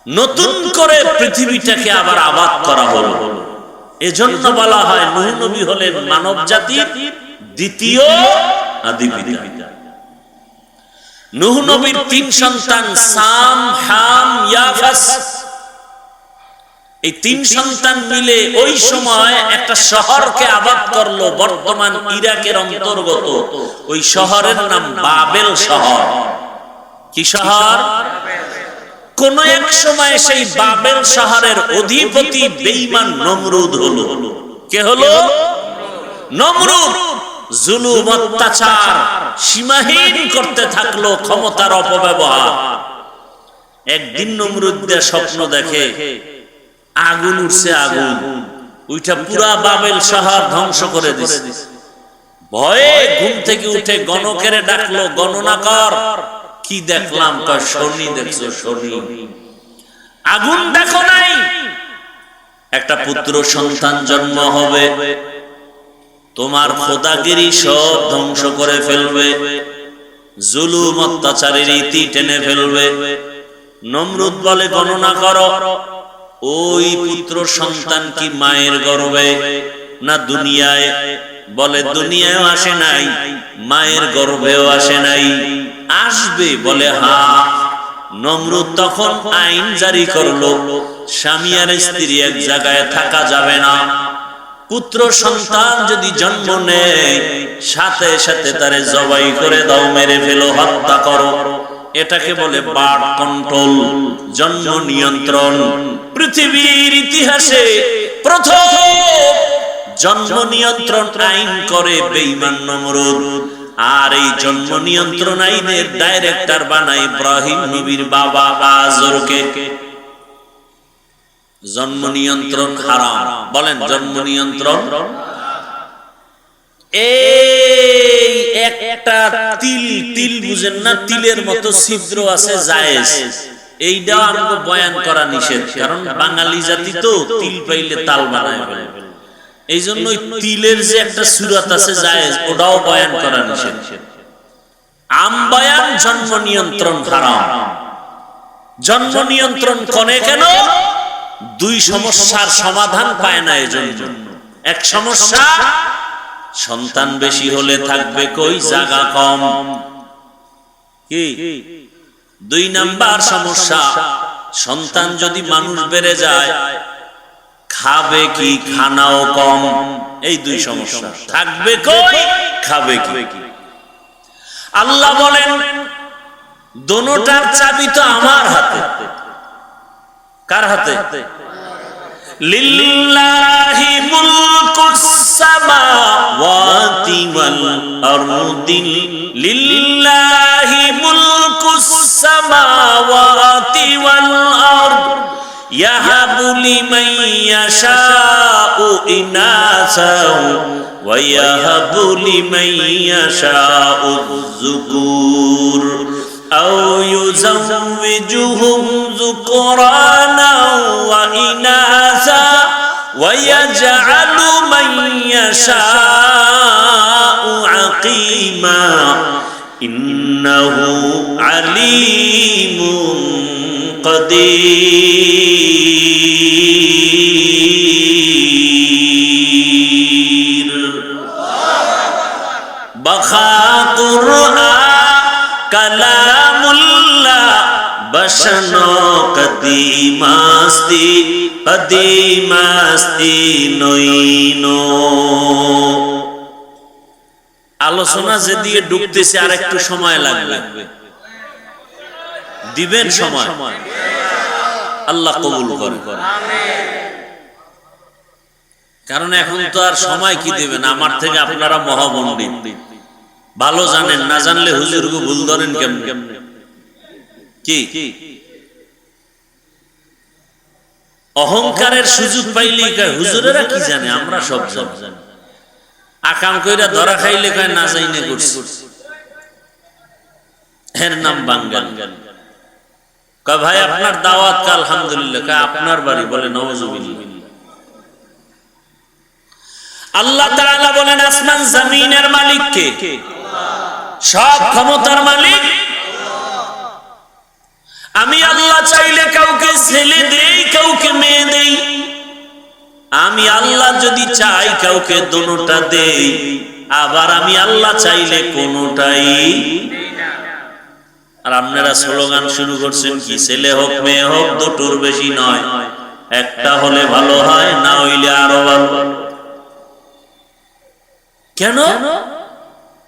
নতুন করে পৃথিবীটাকে আবার আবাদ করা হলো। এজন্য বলা হয় নূহ নবী হলেন মানব জাতির দ্বিতীয় আদি পিতা। নূহ নবীর 3 সন্তান সাম, হাম, ইয়াফাস। এই 3 সন্তান মিলে ওই সময় একটা শহরকে আবাদ করলো, বর্তমান ইরাকের অন্তর্গত। ওই শহরের নাম বাবেল শহর। কি শহর? কোন এক সময় সেই বাবেল শহরের অধিপতি বেঈমান নমরুদ হলো। কে হলো? নমরুদ। জুলুম, অত্যাচার সীমাহীন করতে থাকলো, ক্ষমতার অপব্যবহার। একদিন নমরুদ স্বপ্ন দেখে আগুন উঠছে, আগুন ওইটা পুরা বাবেল শহর ধ্বংস করে দিছে। ভয়ে ঘুম থেকে উঠে গণকেরে ডাকলো, গণনা কর কি দেখলাম? কয় শনি দেখছো, শনি। আগুন দেখো নাই? একটা পুত্র সন্তান জন্ম হবে, তোমার খোদাগিরি সব ধ্বংস করে ফেলবে, জুলুম অত্যাচারের ইতি টেনে ফেলবে। নমরুদ বলে, গণনা করো, ওই পুত্র সন্তান কি মায়ের গর্ভে না দুনিয়ায়? বলে দুনিয়ায়ও আসে নাই, মায়ের গর্ভেও আসে নাই, আসবে। বলে হ্যাঁ। নমরুদ তখন আইন জারি করলো, স্বামী আর স্ত্রী এক জায়গায় থাকা যাবে না। পুত্র সন্তান যদি জন্ম নেয়, সাথে সাথে তারে জবাই করে দাও, মেরে ফেলো, হত্যা করো। এটাকে বলে বার্থ কন্ট্রোল, জন্ম নিয়ন্ত্রণ। পৃথিবীর ইতিহাসে প্রথম জন্ম নিয়ন্ত্রণ আইন করে বেঈমান নমরুদ। আর এই জন্ম নিয়ন্ত্রণ আইনের ডাইরেক্টর বানায় ইব্রাহিম নবীর বাবা আজরকে। জন্ম নিয়ন্ত্রণ হারাম। বলেন জন্ম নিয়ন্ত্রণ। এই একটা তিল, তিল বুঝেন না? তিলের মতো ছিদ্র আছে জায়েজ, এইটাও আমাকে বয়ান করা নিষেধ। কারণ বাঙালি জাতি তো তিল পাইলে তাল বানায় ফেলে। এই জন্য তিলের যে একটা সূরত আছে জায়েজ, ওটাও বয়ান করা নিষেধ। আম বয়ান জন্ম নিয়ন্ত্রণ হারাম। জন্ম নিয়ন্ত্রণ করে কেন? দুই সমস্যার সমাধান পায় না এজন্য। এক সমস্যা, সন্তান বেশি হলে থাকবে কই, জায়গা কম। কি? দুই নাম্বার সমস্যা, সন্তান যদি মানুষ বেড়ে যায়, খাবে কি, খানাও কম। এই দুই সমস্যা, থাকবে কই, খাবে কি। আল্লাহ বলেন দোনোটার চাবি তো আমার হাতে। কার হাতে? লিল্লাহি মুলকুস সামাওয়াতি ওয়াল আরদি, লিল্লাহি মুলকুস সামাওয়াতি ওয়াল আরদ, ইয়াহাবু লিমান ইয়াশাউ ইনাসা ওয়া ইয়াহাবু লিমান ইয়াশাউ যুকুর আও ইউযাওয়িজুহুম যুকরানা ওয়া ইনাসা ওয়া ইয়াজআলু মান ইয়াশাউ আকিমা ইন্নাহু আলীমুন কাদির। বাখা কুরআন কালামুল্লাহ বশনো কদিমাস্তি, কদিমাস্তি নইনো। আলোচনা যে দিয়ে ডুবতেছে আর একটু সময় লাগবে, দিবেন সময়, আল্লাহ কবুল করে। কারণ এখন তো আর সময় কি দিবেন, আমার থেকে আপনারা মহামন্ডিত, ভালো জানেন। না জানলে হুজুরকে ভুল ধরেন কেমনে? কি অহংকারের সুযোগ পাইলেই কয় হুজুরেরা কি জানে, আমরা সব জানি। আকাম কইরা ধরা খাইলে কয় না জাইনে করছি, এর নাম বাঙ্গাল। কয় ভাই আপনার দাওয়াত কা? আলহামদুলিল্লাহ। কয় আপনার বাড়ি? বলে নাউজুবিল্লাহ। আল্লাহ তাআলা বলেন আসমান জমিনের মালিক কে? সব ক্ষমতার মালিক আমি আল্লাহ। চাইলে কাউকে ছেলে দেই, কাউকে মেয়ে দেই। আমি আল্লাহ যদি চাই কাউকে দোনোটা দেই, আবার আমি আল্লাহ চাইলে কোনোটাই। আর আপনারা স্লোগান শুরু করছেন কি, ছেলে হোক মেয়ে হোক দুটোর বেশি নয়, একটা হলে ভালো হয়, না হইলে আরো ভালো। কেন?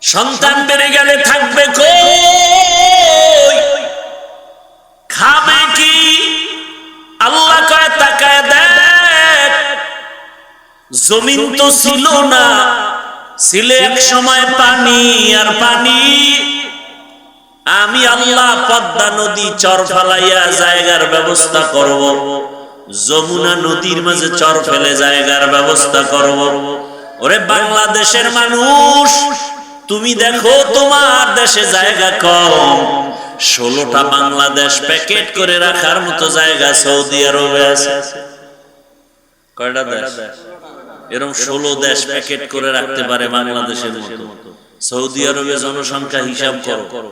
সন্তান বেড়ে গেলে থাকবে কই, খাবে কি? আল্লাহ কয় তাকায় দেখ, জমিন তো ছিল না, ছিল এক সময় পানি আর পানি। আমি আল্লাহ পদ্মা নদী চর ফেলাইয়া জায়গার ব্যবস্থা করব, যমুনা নদীর মাঝে চর ফেলে জায়গার ব্যবস্থা করব। ওরে বাংলাদেশের মানুষ, তুমি দেখো তোমার দেশে জায়গা কম, 16টা বাংলাদেশ প্যাকেট করে রাখার মতো জায়গা সৌদি আরবে আছে। কয়টা দেশ এরকম 16 দেশ প্যাকেট করে রাখতে পারে বাংলাদেশের মতো? সৌদি আরবে জনসংখ্যা হিসাব করো।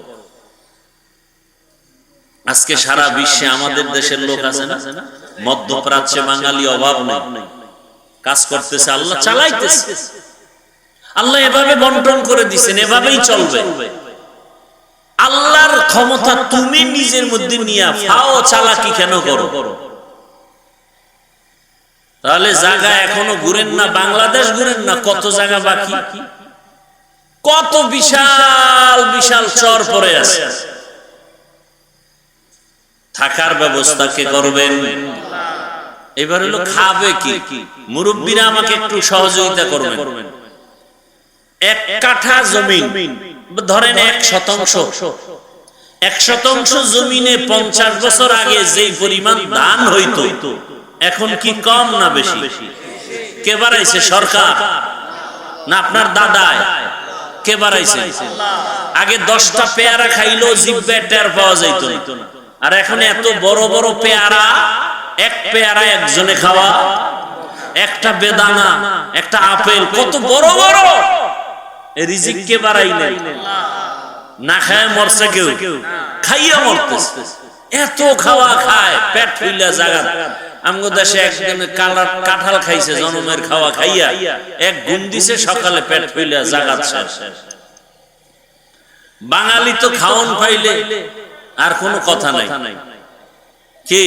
আজকে সারা বিশ্বে আমাদের দেশের লোক আছে না, মধ্যপ্রাচ্যে বাঙালি অভাব নেই, কাজ করতেছে, আল্লাহ চালাইতেছে। আল্লাহ এভাবে বন্টন করে দিচ্ছেন, এভাবেই চলবে। আল্লাহর ক্ষমতা তুমি নিজের মধ্যে নিয়ে ফাও চালাকি কেন করো? তাহলে জায়গা এখনো ঘুরেন না, বাংলাদেশ ঘুরেন না, কত জায়গা বাকি, কত বিশাল বিশাল চর পড়ে আছে। থাকার ব্যবস্থা কে করবেন? এবার হলো খাবে কি? মুরব্বীরা আমাকে একটু সহযোগিতা করবেন। 1 কাঠা জমিন ধরেন 1 শতাংশ, 1 শতাংশ জমিনে 50 বছর আগে যেই পরিমাণ ধান হইতো, এখন কি কম না বেশি? কে বাড়াইছে? সরকার না আপনার দাদায়? কে বাড়াইছে? আগে 10টা পেয়ারা খাইলো জিহ্বায় টের পাওয়া যাইত না, আর এখন এত বড় বড় পেয়ারা, 1 পেয়ারা একজনে খাওয়া, একটা বেদানা, একটা আপেল, কত বড় বড়। রিজিক কে বাড়াইলেন? না খায় মরছে কেউ, খাইয়া মরতেছে। এত খাওয়া খায়, পেট ফুইলা জায়গা। আমগো দেশে একজন কাঁঠাল খাইছে, জনমের খাওয়া খাইয়া 1 গুণ দিছে, সকালে পেট ফুইলা জায়গা শেষ। বাঙালি তো খাওন পাইলে আর কোনো কথা নাই। কি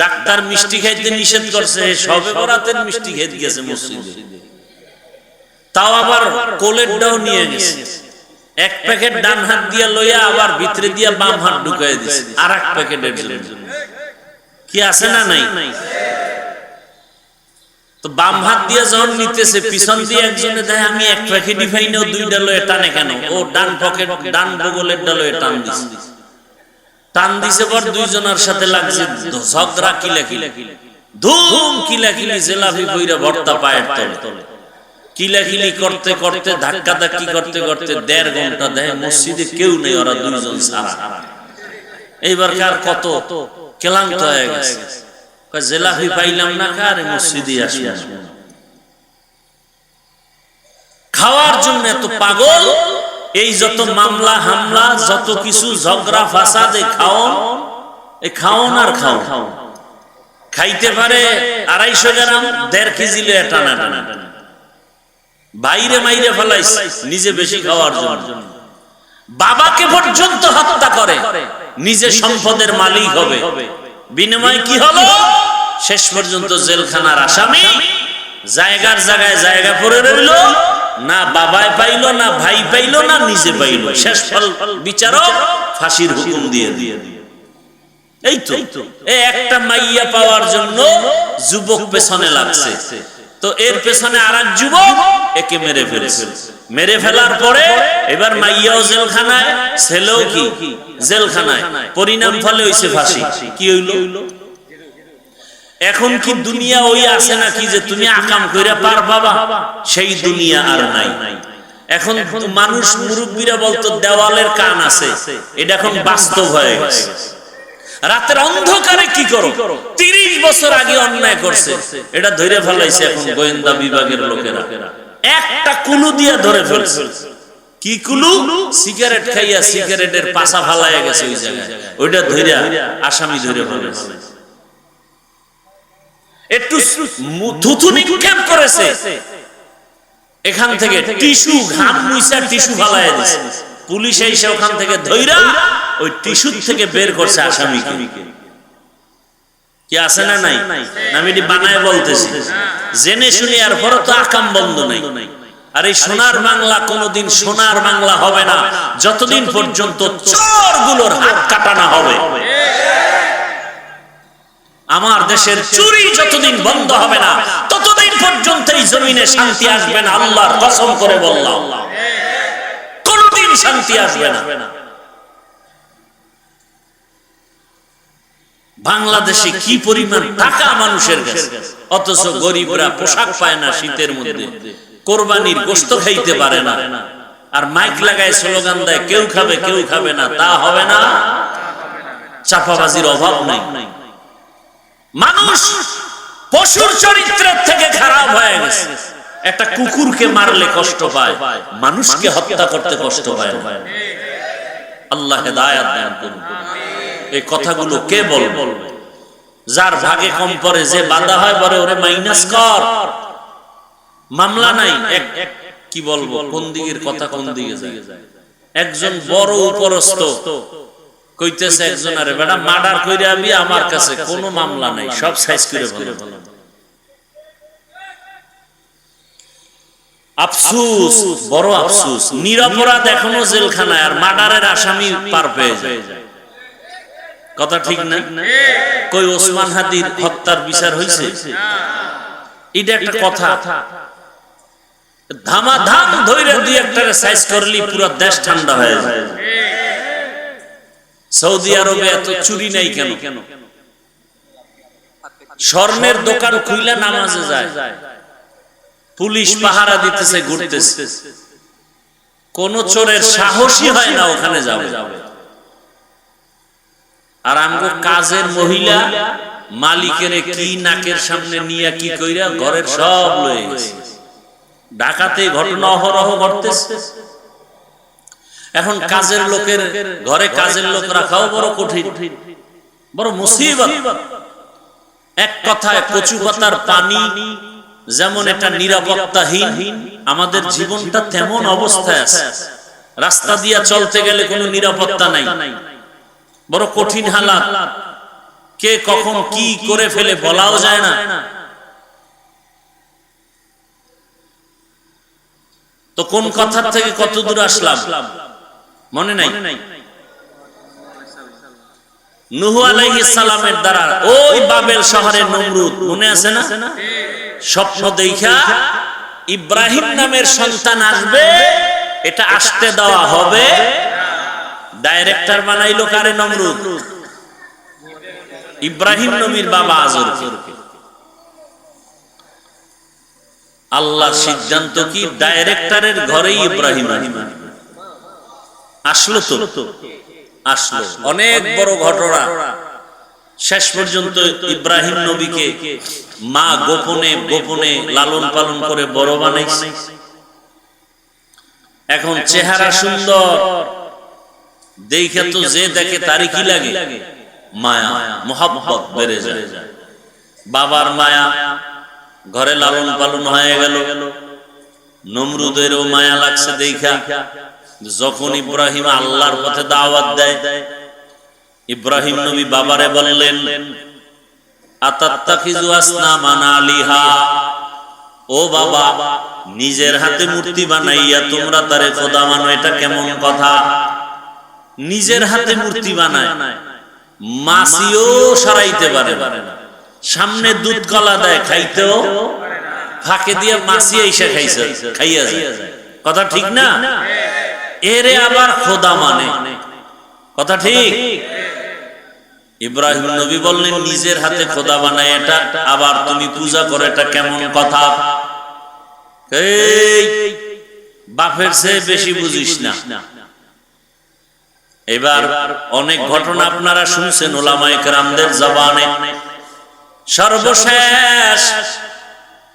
ডাক্তার মিষ্টি খাইতে নিষেধ করছে, সবে বরাতের মিষ্টি খেতে গেছে মসজিদে, তাও আবার কোলেরটাও নিয়ে গেছে। 1 প্যাকেট ডান হাত দিয়া লইয়া আবার ভিতরে দিয়া বাম হাত ঢুকাই দিছে আরেক প্যাকেটের জন্য। কি আছে না নাই? তো বাম হাত দিয়া যখন নিতেছে, পিছন দিয়ে একজনে দেয় আমি 1 প্যাকেটই পাই না, 2টা লয়ে টানে কেন? ও ডান পকেট ডান বগলের ডালয়ে টান দিছে, টান দিছে পর 2 জনের সাথে লাগছে ঝগড়া, কিলাকিলি ধুম কিলাকিলি, জেলাপি কইরা ভর্তা পায়ের তলে, কিলাকিলি করতে করতে ধাক্কা ধাক্কি করতে করতে 1.5 ঘন্টা দেয় মসজিদে কেউ নেই, ওরা 2 জন ছাড়া। এইবার কার কত ক্লান্ত হয়ে গেছে, জেলাপি পাইলাম না, কারে মসজিদে আসলাম। খাওয়ার জন্য এত পাগল, এই যত মামলা হামলা, যত কিছু ঝগড়া ফাসাদ, এই খাওন আর খাও। খাইতে পারে 250 গ্রাম, 1.5 কেজি লয়ে টানা টানা, বাইরে মাইরে ফেলাইছে নিজে বেশি খাওয়ার জন্য। বাবাকে পর্যন্ত হত্যা করে, নিজে সম্পদের মালিক হবে। বিনিময় কি হলো? শেষ পর্যন্ত জেলখানার আসামি, জায়গার জায়গায় জায়গা পড়ে রইল, না বাবায় পাইলো, না ভাই পাইলো, না নিজে পাইলো। শেষ ফল বিচারক ফাঁসির হুকুম দিয়ে দিয়ে। এই তো একটা মাইয়া পাওয়ার জন্য যুবক পেছনে লাগছে, তো এর পেছনে আরেক যুবক একে মেরে ফেলেছে। মেরে ফেলার পরে এবার মাইয়াও জেলখানায়, ছেলেও কি জেলখানায়। পরিণাম ফলে হইছে ফাঁসি। কি হইলো? এখন কি দুনিয়া ওই আছে নাকি যে তুমি আকাম কইরা পার পাবা? সেই দুনিয়া আর নাই। এখন মানুষ, মুরব্বীরা বলতো দেওয়ালের কান আছে, এটা এখন বাস্তব হয়ে গেছে। রাতের অন্ধকারে কি করো? 30 বছর আগে অন্যায় করছে, এটা ধরে ফেলাইছে এখন গোয়েন্দা বিভাগের লোকেরা, একটা কুলু দিয়ে ধরে ফেলছে। কি কুলু? সিগারেট খাইয়া সিগারেটের পাশা ফালাইয়া গেছে ওই জায়গায়, ওইটা ধইরা আসামি ধরে ফেলেছে। একটু থুথু নিক্ষেপ করেছে, এখান থেকে টিস্যু, ঘাম মুইসা টিস্যু ফালাইয়া দিছে। পুলিশ এসে ওখান থেকে ধইরা ওই টিস্যু থেকে বের করছে আসামিকে। কি আছে না নাই? আমি এটি বানায় বলতেছি, জেনে শুনে। আর পরে তো আকাম বন্ধ নাই। আর এই সোনার বাংলা কোনোদিন সোনার বাংলা হবে না যতদিন পর্যন্ত চোরগুলোর হাত কাটা না হবে। আমার দেশের চুরি যতদিন বন্ধ হবে না ততদিন পর্যন্ত এই জমিনে শান্তি আসবে না। আল্লাহর কসম করে বললাম, কোনদিন শান্তি আসবে না। বাংলাদেশে কি পরিমাণ টাকা মানুষের কাছে, অথচ গরিবরা পোশাক পায় না শীতের মধ্যে, কোরবানির গোশত খাইতে পারে না। আর মাইক লাগায় স্লোগান দেয় কেউ খাবে না, তা হবে না। চাপাবাজির অভাব নাই। মানুষ পশুর চরিত্রের থেকে খারাপ হয়ে গেছে। একটা কুকুরকে মারলে কষ্ট পায়, মানুষকে হত্যা করতে কষ্ট পায় না। আল্লাহ হেদায়েত দান করুন। এই কথাগুলো কে বলবে? যার ভাগে কম পড়ে, যে বাধা হয় বলে ওরে মাইনাস কর, মামলা নাই। কি বলবো, কোন দিকের কথা কোন দিকে যায়। একজন বড় উপরস্থ কইতেছে একজন, আরে বেটা মার্ডার কইরা আবি, আমার কাছে কোনো মামলা নাই, সব সাইজ করে বলে। আফসোস, বড় আফসোস, নিরপরাধ এখনো জেলখানায়, আর মার্ডারের আসামি পার পেয়ে যায়। কথা ঠিক না? কই ওসমান হাদির হত্যার বিচার হইছে? এটা একটা কথা। ধামাধাম ধইরা দুই একটারে সাইজ করলি পুরো দেশ ঠান্ডা হয়ে যায়। সৌদি আরবে এত চুরি নাই কেন? স্বর্ণের দোকান খুইলা নামাজে যায়, পুলিশ পাহারা দিতেছে, ঘুরতেছে, কোন চোরের সাহসী হয় না ওখানে যাবে। আর আমগো কাজের মহিলা মালিকের কি নাকের সামনে নিয়ে কি কইরা ঘরের সব লয়ে গেছে। ঢাকাতে ঘটনা অহরহ ঘটতেছে। এখন কাজের লোকের ঘরে কাজের লোক রাখাও বড় কঠিন, বড় মুসিবত। এক কথায় কচু পাতার পানি যেমন এটা নিরাপত্তাহীন, আমাদের জীবনটা তেমন অবস্থায় আছে। রাস্তা দিয়া চলতে গেলে কোনো নিরাপত্তা নাই, বড় কঠিন হালাত। কে কখন কি করে ফেলে বলাও যায় না। তো কোন কথার থেকে কত দূর আসলাম মনে নাই? নূহ আলাইহিস সালামের দ্বারা ওই বাবেল শহরের নমরুদ, মনে আছে না? স্বপ্ন দেখা ইব্রাহিম নামের সন্তান আসবে, এটা আসতে দেওয়া হবে। ডাইরেক্টর বানাইলো কারে? নমরুদ, ইব্রাহিম নবীর বাবা আজরকে। আল্লাহর সিদ্ধান্ত কি ডাইরেক্টরের ঘরেই ইব্রাহিম আসলো। তো আসলো, অনেক বড় ঘটনা। শেষ পর্যন্ত ইব্রাহিম নবীকে মা গোপনে গোপনে লালন পালন করে বড় বানাইছে। এখন চেহারা সুন্দর দেখে তো যে দেখে তারই কি লাগে? মায়া, মোহাব্বত বেড়ে যায়। বাবার মায়া, ঘরে লালন পালন হয়ে গেল। নমরুদেরও মায়া লাগছে দেখা। যখন ইব্রাহিম আল্লাহর পথে দাওয়াত দেয়, ইব্রাহিম নবী বাবারে বললেন, আতাত্তাখিযু আসনামান আলিহা, ও বাবা, নিজের হাতে মূর্তি বানাইয়া তোমরা তারে খোদা মানো, এটা কেমন কথা? নিজের হাতে মূর্তি বানায়, মাছিও সরাইতে পারে না। সামনে দুধ কলা দেয়, খাইতেও ফাঁকে দিয়ে মাছি এসে খাইয়া যায়। কথা ঠিক না? এরে আবার খোদা মানে, কথা ঠিক? ইব্রাহিম নবী বললেন নিজের হাতে খোদা বানায়, এটা আবার তুমি পূজা করো, এটা কেমন কথা? এই বাপের চেয়ে বেশি বুঝিস না। এবার অনেক ঘটনা আপনারা শুনছেন উলামায়ে কেরামদের জবানে। সর্বশেষ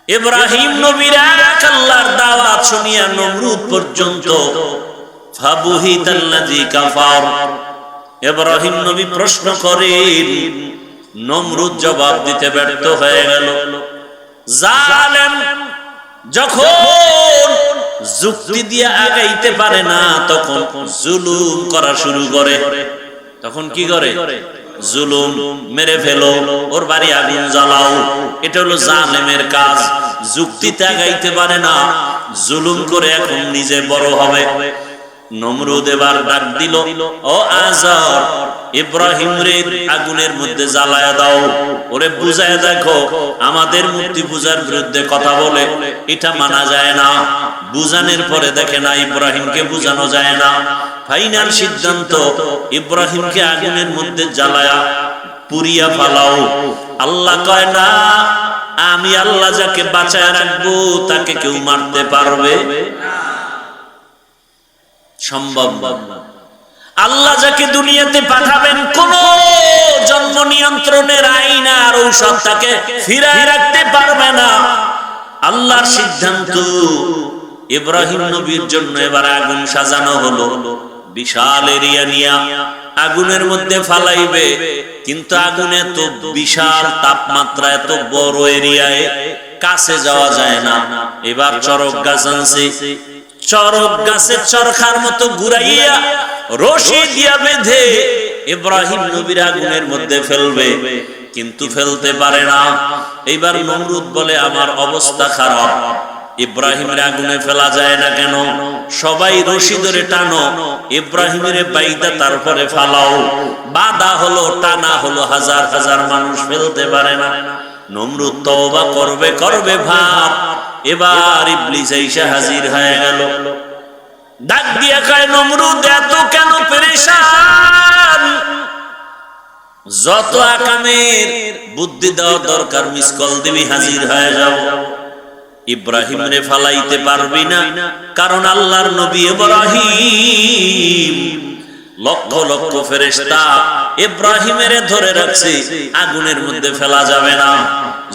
ইব্রাহিম নবীর এক আল্লাহর দাওয়াত শুনিয়া নমরুদ পর্যন্ত ফাবুহিতাল্লাযী কাফার। ইব্রাহিম নবী প্রশ্ন করেন, নমরুদ জবাব দিতে ব্যর্থ হয়ে গেল। জালেম যখন যুক্তি দিয়ে আগাইতে পারে না, তখন জুলুম করা শুরু করে। তখন কি করে? জুলুম, মেরে ফেলো, ওর বাড়ি আগুন জ্বালাও। এটা হলো জালেমের কাজ। যুক্তিতে আগাইতে পারে না, জুলুম করে এখন নিজে বড় হবে। নমরুদ এবার ডাক দিল, ও আজর, ইব্রাহিম রে আগুনের মধ্যে জ্বালায়া দাও, ওরে বুঝায় দেখো আমাদের মূর্তি পূজার বিরুদ্ধে কথা বলে, এটা মানা যায় না। বুঝানোর পরে দেখে না ইব্রাহিমকে বুঝানো যায় না। ফাইনাল সিদ্ধান্ত, ইব্রাহিমকে আগুনের মধ্যে জ্বালায়া পুড়িয়া ফালাও। আল্লাহ কয় না, আমি আল্লাহ যাকে বাঁচায় রাখবো তাকে কেউ মারতে পারবে। সম্ভব না। আল্লাহ যাকে দুনিয়াতে পাঠাবেন কোন জন্ম নিয়ন্ত্রণের আইন আর ঔষধ তাকে ফিরায় রাখতে পারবে না। আল্লাহর সিদ্ধান্ত। ইব্রাহিম নবীর জন্য এবার আগুন সাজানো হলো, বিশাল এরিয়া নিয়ে আগুনের মধ্যে ফালাইবে, কিন্তু আগুন এত বিশাল, তাপমাত্রা এত বড় এরিয়ায় কাছে যাওয়া যায় না। এবার চরক গাছ আনছে, চরক গাছের চরখার মতো ঘুরাইয়া রশি দিয়া বেঁধে ইব্রাহিম নবীর আগুনের মধ্যে ফেলবে, কিন্তু ফেলতে পারে না। এইবার নমরুদ বলে আমার অবস্থা খারাপ, ইব্রাহিমের আগুনে ফেলা যায় না কেন? সবাই রশি ধরে টানো, ইব্রাহিমের বাইদা তারপরে ফালাও। বাধা হলো, টানা হলো, হাজার হাজার মানুষ ফেলতে পারে না। নমরুদ তওবা করবে করবে ভাব, এবার ইবলিস এসে হাজির হয়ে গেল। ডাক দিয়া কয় নমরুদ এত কেন পেরেশান? যত আকামের বুদ্ধি দেওয়া দরকার মিস কল দিবি, হাজির হয়ে যাও। ইব্রাহিম রে ফালাইতে পারবি না, কারণ আল্লাহর নবী ইব্রাহিম লক্ষ লক্ষ ফেরেশতা ইব্রাহিমের ধরে রাখছে, আগুনের মধ্যে ফেলা যাবে না।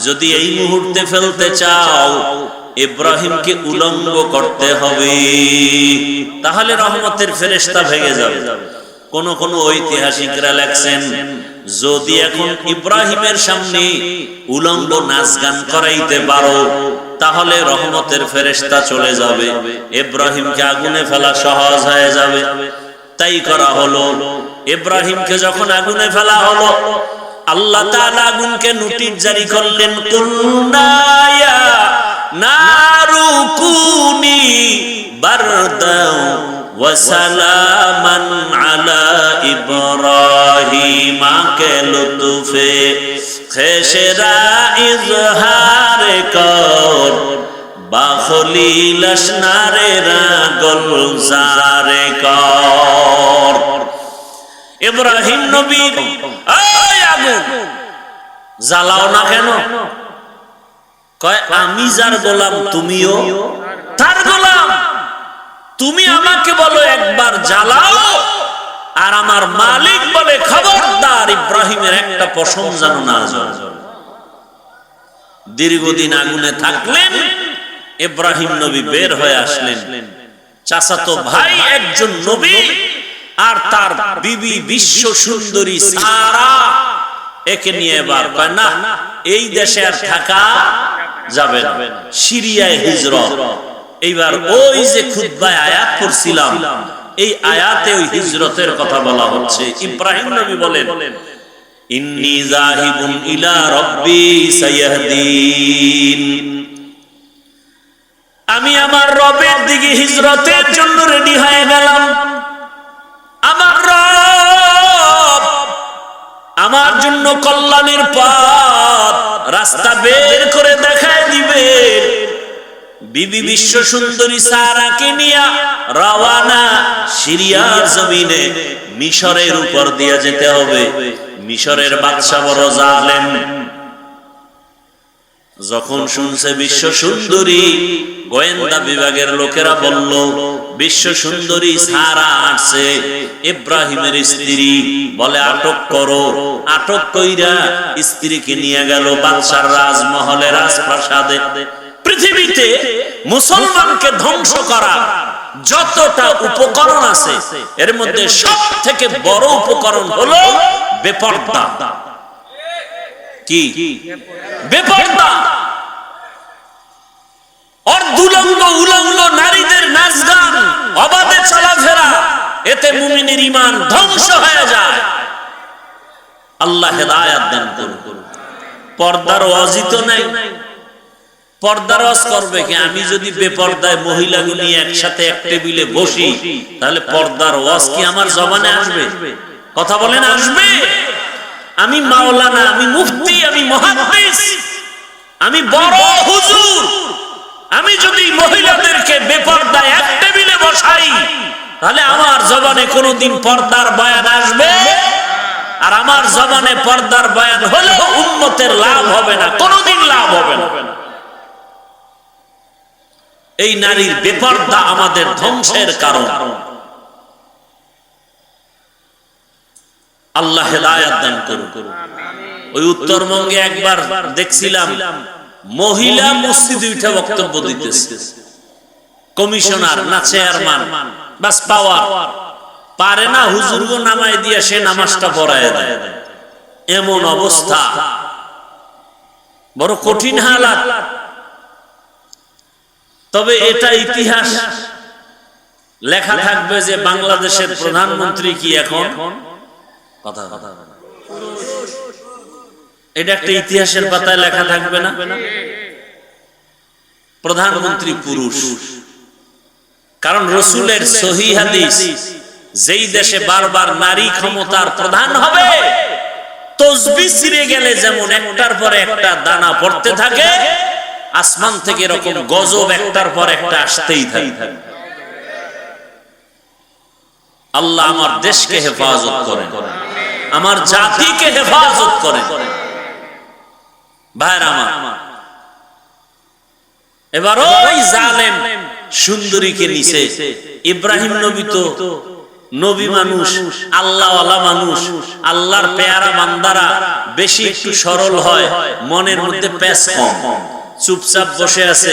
যদি এই মুহূর্তে ফেলতে চাও ইব্রাহিমকে উলঙ্গ করতে হবে, তাহলে রহমতের ফেরেশতা ভেঙে যাবে। কোন কোন ঐতিহাসিকরা লেখছেন যদি এখন ইব্রাহিমের সামনে উলঙ্গ নাচ গান করাইতে পারো তাহলে রহমতের ফেরেশতা চলে যাবে, ইব্রাহিমকে আগুনে ফেলা সহজ হয়ে যাবে। তাই করা হলো। ইব্রাহিমকে যখন আগুনে ফেলা হলো, আল্লাহ তাআলা আগুনকে নোটিশ জারি করলেন, কুলনা ইয়া নারু কুনি বারদাও ওয়া সালামান আলা ইব্রাহিম। কে লুতুফে খেশরা ইজহার কর বাখলিল আসনারে গুলজারে কর। ইব্রাহিম নবী ওই আগুন জ্বালাও না কেন? কয় আমি যার গোলাম তুমিও তার গোলাম। তুমি আমাকে বলো একবার জ্বালাও, আর আমার মালিক বলে খবরদার ইব্রাহিমের একটা পশম যেন না জ্বলে। দীর্ঘদিন আগুনে থাকলেন, ইব্রাহিম নবী বের হয়ে আসলেন। চাচাতো ভাই একজন নবী আর তার বিবি বিশ্ব সুন্দরী সারা, একে নিয়ে এবার কয় না এই দেশে আর থাকা যাবে না, সিরিয়ায় হিজরত। এইবার ওই যে খুতবায় আয়াত পড়ছিলাম, এই আয়াতে ওই হিজরতের কথা বলা হচ্ছে। ইব্রাহিম নবী বলেন ইন্নী যাহিবুন ইলা রাব্বি সায়াহদিন, আমি আমার রবের দিকে হিজরতের জন্য রেডি হয়ে গেলাম। আমার রব আমার জন্য কল্যাণের পথ রাস্তা বের করে দেখায় দিবে। বিবি বিশ্ব সুন্দরী সারাকে নিয়ে রওয়ানা সিরিয়ার জমিনে, মিশরের উপর দিয়ে যেতে হবে। মিশরের বাদশা বড় জালেম। যখন শুনছে বিশ্ব সুন্দরী, গোয়েন্দা বিভাগের লোকেরা বলল বিশ্ব সুন্দরী সারা আসছে, ইব্রাহিমের স্ত্রী, বলে আটক করো। আটক কইরা স্ত্রীকে নিয়ে গেল বাদশার রাজমহলে, রাজপ্রাসাদে। পৃথিবীতে মুসলমানকে ধ্বংস করা যতটা উপকরণ আছে, এর মধ্যে সব থেকে বড় উপকরণ হলো বেপরদা। কি বেপরদা? অর্ধুলঙ্গ উলঙ্গ নারীদের নাচ গান, অবাধে চলাফেরা, এতে মুমিনের ঈমান ধ্বংস হয়ে যায়। আল্লাহ হেদায়েত দান করুন। পর্দার ওয়াজি তো নাই, পর্দার ওয়াজ করবে কি? আমি যদি বেপর্দায় মহিলাগুলি একসাথে এক টেবিলে বসি, তাহলে পর্দার ওয়াজ কি আমার জবানে আসবে? কথা বলেন, আসবে? আমি মাওলানা, আমি মুফতি, আমি মুহাদ্দিস, আমি বড় হুজুর, আমি যদি মহিলাদেরকে বেপর্দায় এক টেবিলে বসাই, তাহলে আমার জবানে কোনোদিন পর্দার বয়ান আসবে? আর আমার জবানে পর্দার বয়ান হলেও উম্মতের লাভ হবে না, কোনোদিন লাভ হবে না। এই নারীর বেপর্দা আমাদের ধ্বংসের কারণ। আল্লাহ হেদায়েত দান করুন। ওই উত্তরবঙ্গে একবার দেখছিলাম মহিলা মসজিদে উঠে বক্তব্য দিতেছে, কমিশনার না চেয়ারম্যান, বাস পাওয়ার পারে না, হুজুরগো নামায় দিয়ে সে নামাজটা পড়ায় দেয়। এমন অবস্থা, বড় কঠিন হালাত। তবে এটা ইতিহাস লেখা থাকবে যে বাংলাদেশের প্রধানমন্ত্রী কি এখন কথা এটা একটা ইতিহাসের পাতায় লেখা থাকবে না? প্রধানমন্ত্রী পুরুষ। কারণ রসুলের সহিহ হাদিস, যেই দেশে বারবার নারী ক্ষমতার প্রধান হবে, তসবিহ ছিঁড়ে গেলে যেমন একটার পর একটা দানা পড়তে থাকে, আসমান থেকে এরকম গজব একটার পর একটা আসতেই থাকে। আল্লাহ আমার দেশকে হেফাজত করেন, আমার জাতিকে হেফাজত করেন। ভাইরা আমার, এবার ওই জালেম সুন্দরীকে নিছে। ইব্রাহিম নবী তো নবী মানুষ, আল্লাহওয়ালা মানুষ, আল্লাহর পেয়ারা বান্দারা বেশি একটু সরল হয়, মনের মধ্যে প্যাঁচ কম, চুপচাপ বসে আছে।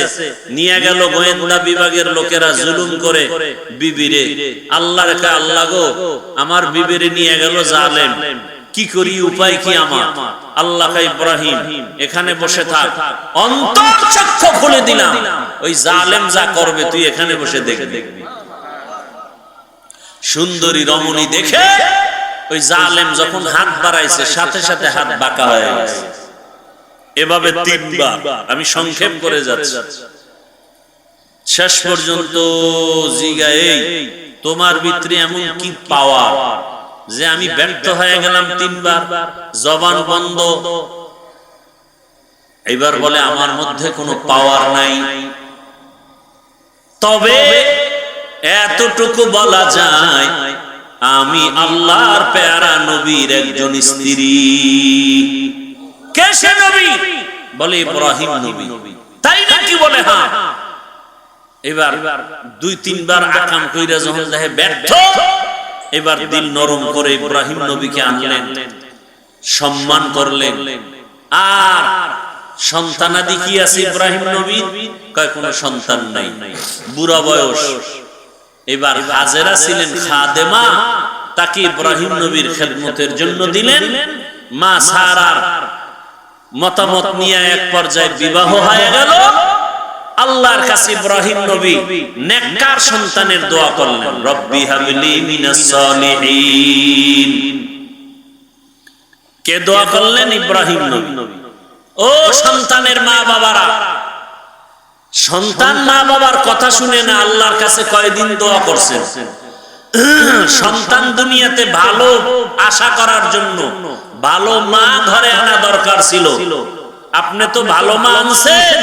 নিয়ে গেল গোয়েন্দা বিভাগের লোকেরা জুলুম করে বিবিরে। আল্লাহর কা আল্লাহ গো, আমার বিবিরে নিয়ে গেল জালেম, কি করি, উপায় কি আমার? আল্লাহ কা ইব্রাহিম এখানে বসে থাক, অন্তর চক্ষু খুলে দিলাম, ওই জালেম যা করবে তুই এখানে বসে দেখবি। সুন্দরী রমণী দেখে ওই জালেম যখন হাত বাড়াইছে, সাথে সাথে হাত বাঁকা হয়ে গেছে। এভাবে তিনবার, আমি সংক্ষেপ করে যাচ্ছি। শেষ পর্যন্ত জিগায়ে তোমার ভিতরে এমন কি পাওয়ার যে আমি ব্যর্থ হয়ে গেলাম তিনবার, জবান বন্ধ। এবার বলে আমার মধ্যে কোনো পাওয়ার নাই, তবে এতটুকু বলা যায় আমি আল্লাহর পেয়ারা নবীর একজন স্ত্রী। কে সে নবী? বলে ইব্রাহিম নবী। তাই নাকি? বলে হ্যাঁ। এবার দুই তিনবার আকাম কইরা যখন দেখে ব্যর্থ, এবার দিল নরম করে ইব্রাহিম নবীকে আনলেন, সম্মান করলেন। আর সন্তানাদি কি আছে ইব্রাহিম নবী? কয় কোনো সন্তান নাই, বুড়া বয়স। এবার হাজেরা ছিলেন খাদেমা, তাকে ইব্রাহিম নবীর খেদমতের জন্য দিলেন। মা সারার মতামত নিয়ে এক পর্যায়ে বিবাহ হয়ে গেল। আল্লাহর কাছে ইব্রাহিম নবী নেককার সন্তানের দোয়া করলেন, রব্বি হাবলি মিনাস সালিহিন। কে দোয়া করলেন? ইব্রাহিম নবী। ও সন্তানের মা বাবারা, সন্তান মা বাবার কথা শুনে না আল্লাহর কাছে কয়দিন দোয়া করছেন? সন্তান দুনিয়াতে ভালো আশা করার জন্য ভালো মা ঘরে আনা দরকার ছিল। আপনি তো ভালো মা আনছেন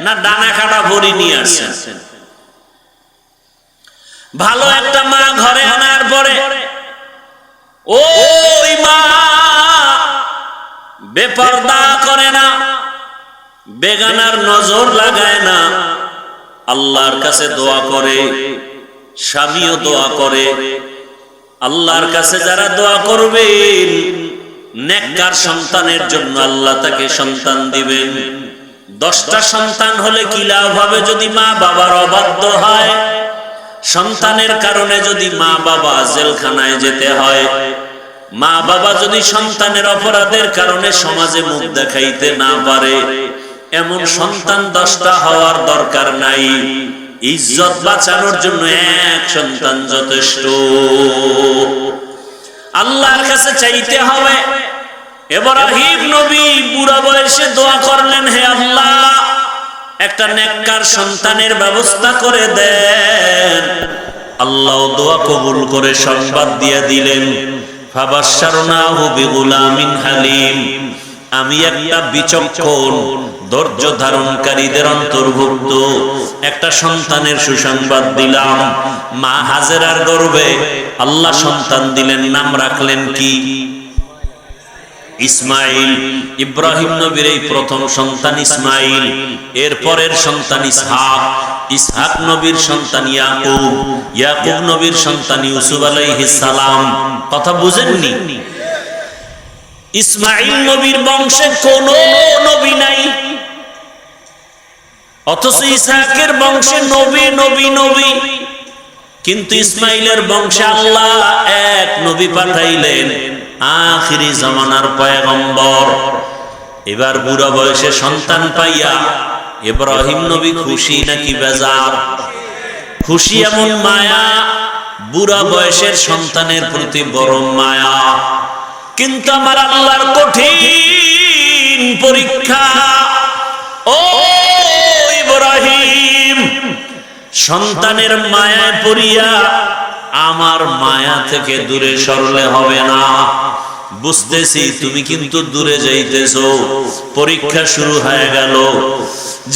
না ডানা কাটা ভরি নিয়ে আসছেন? ভালো একটা মা ঘরে আনার পরে ওই মা বেপরদা করে না, বেগানার নজর লাগায় না, আল্লাহর কাছে দোয়া করে, স্বামীও দোয়া করে। আল্লাহর কাছে যারা দোয়া করবেন নেককার সন্তানের জন্য আল্লাহ তাকে সন্তান দিবেন। 10টা সন্তান হলে কি লাভ হবে যদি মা বাবার অবাধ্য হয়? সন্তানের কারণে যদি মা বাবা জেলখানায় যেতে হয়, মা বাবা যদি সন্তানের অপরাধের কারণে সমাজে মুখ দেখাইতে না পারে, এমন সন্তান 10টা হওয়ার দরকার নাই। ইজ্জত বাঁচানোর জন্য এক সন্তান যথেষ্ট। আল্লাহর কাছে চাইতে হবে। ইব্রাহিম নবী বুড়া বয়সে দোয়া করলেন, হে আল্লাহ একটা নেককার সন্তানের ব্যবস্থা করে দেন। আল্লাহ দোয়া কবুল করে সংবাদ দিয়ে দিলেন, ফাবাশশারনাহু বিগুলামিন হালিম। আমি একটা বিচক্ষণ ধৈর্য ধারণকারীদের অন্তর্ভুক্ত একটা সন্তানের সুসংবাদ দিলাম। মা হাজেরার গর্ভে আল্লাহ সন্তান দিলেন, নাম রাখলেন কি? ইসমাইল। ইব্রাহিম নবীর এই প্রথম সন্তান ইসমাইল, এর পরের সন্তান ইসহাক, ইসহাক নবীর সন্তান ইয়াকুব, ইয়াকুব নবীর সন্তান ইউসুফ আলাইহিস সালাম। কথা বুঝেননি? ইসমাইল নবীর বংশে কোনো নবী নাই, অথচ ইসহাকের বংশে নবী নবী নবী। কিন্তু ইসমাইলের বংশে আল্লাহ এক নবী পাঠাইলেন, আখিরি জামানার পয়গম্বর। এবার বুড়া বয়সে সন্তান পাইয়া ইব্রাহিম নবী খুশি নাকি বেজার? খুশি, এমন মায়া, বুড়া বয়সের সন্তানের প্রতি বড় মায়া। কিন্তু আমার আল্লাহর কঠিন পরীক্ষা। ও ইব্রাহিম, সন্তানের মায়ায় পড়িয়া আমার মায়া থেকে দূরে সরলে হবে না। বুঝতেছি তুমি কিন্তু দূরে যাইতেছো। পরীক্ষা শুরু হয়ে গেল।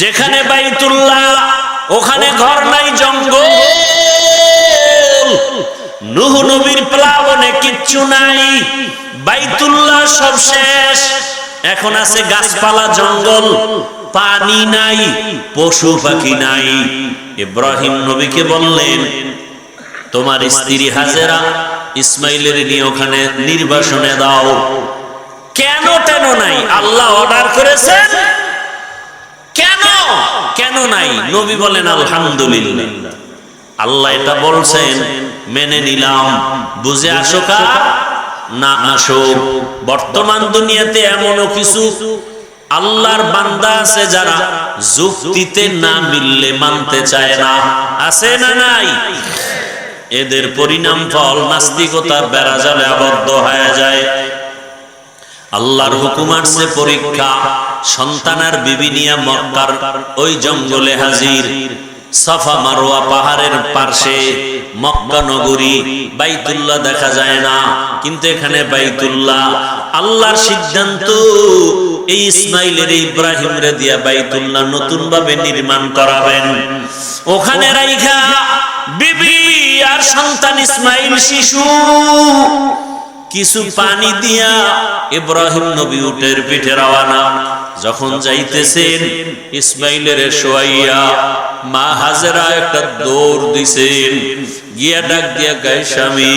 যেখানে বাইতুল্লাহ ওখানে ঘর নাই, জঙ্গল। নূহ নবীর প্লাবনে কিচ্ছু নাই, বাইতুল্লাহ সব শেষ। এখন আছে গাছপালা, জঙ্গল, পানি নাই, পশু পাখি নাই। ইব্রাহিম নবীকে বললেন, তোমার স্ত্রী হাজেরা ইসমাইলের নিয়ে ওখানে নির্বাসনে দাও। কেন তেন নাই? আল্লাহ অর্ডার করেছেন। কেন কেন নাই? নবী বলেন আলহামদুলিল্লাহ, আল্লাহ এটা বলছেন, মেনে নিলাম। বুঝে আসো কা না আসো। বর্তমান দুনিয়াতে এমনও কিছু আল্লাহর বান্দা আছে যারা যুক্তিতে না মিললে মানতে চায় না। আছে না নাই? এদের পরিণাম ফল নাস্তিকতার বেড়াজালে আবদ্ধ হয়ে যায়। আল্লাহর হুকুম আসছে পরীক্ষা। সন্তানের বিবি নিয়ে মক্কার ওই জঙ্গলে হাজির। সাফা মারওয়া পাহাড়ের পাশে মক্কা নগরী, বাইতুল্লাহ দেখা যায় না, কিন্তু এখানে বাইতুল্লাহ। আল্লাহর সিদ্ধান্ত, এই ইসমাইলের ইব্রাহিম রে দিয়া বাইতুল্লাহ নতুন ভাবে নির্মাণ করাবেন। ওখানে রাইখা বিবি আর সন্তান ইসমাইল শিশু কিছু পানি দিয়া ইব্রাহিম নবী উটের পিঠে রওয়ানা। যখন যাইতেছেন ইসমাইলের শোয়াইয়া মা হাজেরা একটা দৌড় দিছেন, গিয়া ডাক দিয়া গায়ে, স্বামী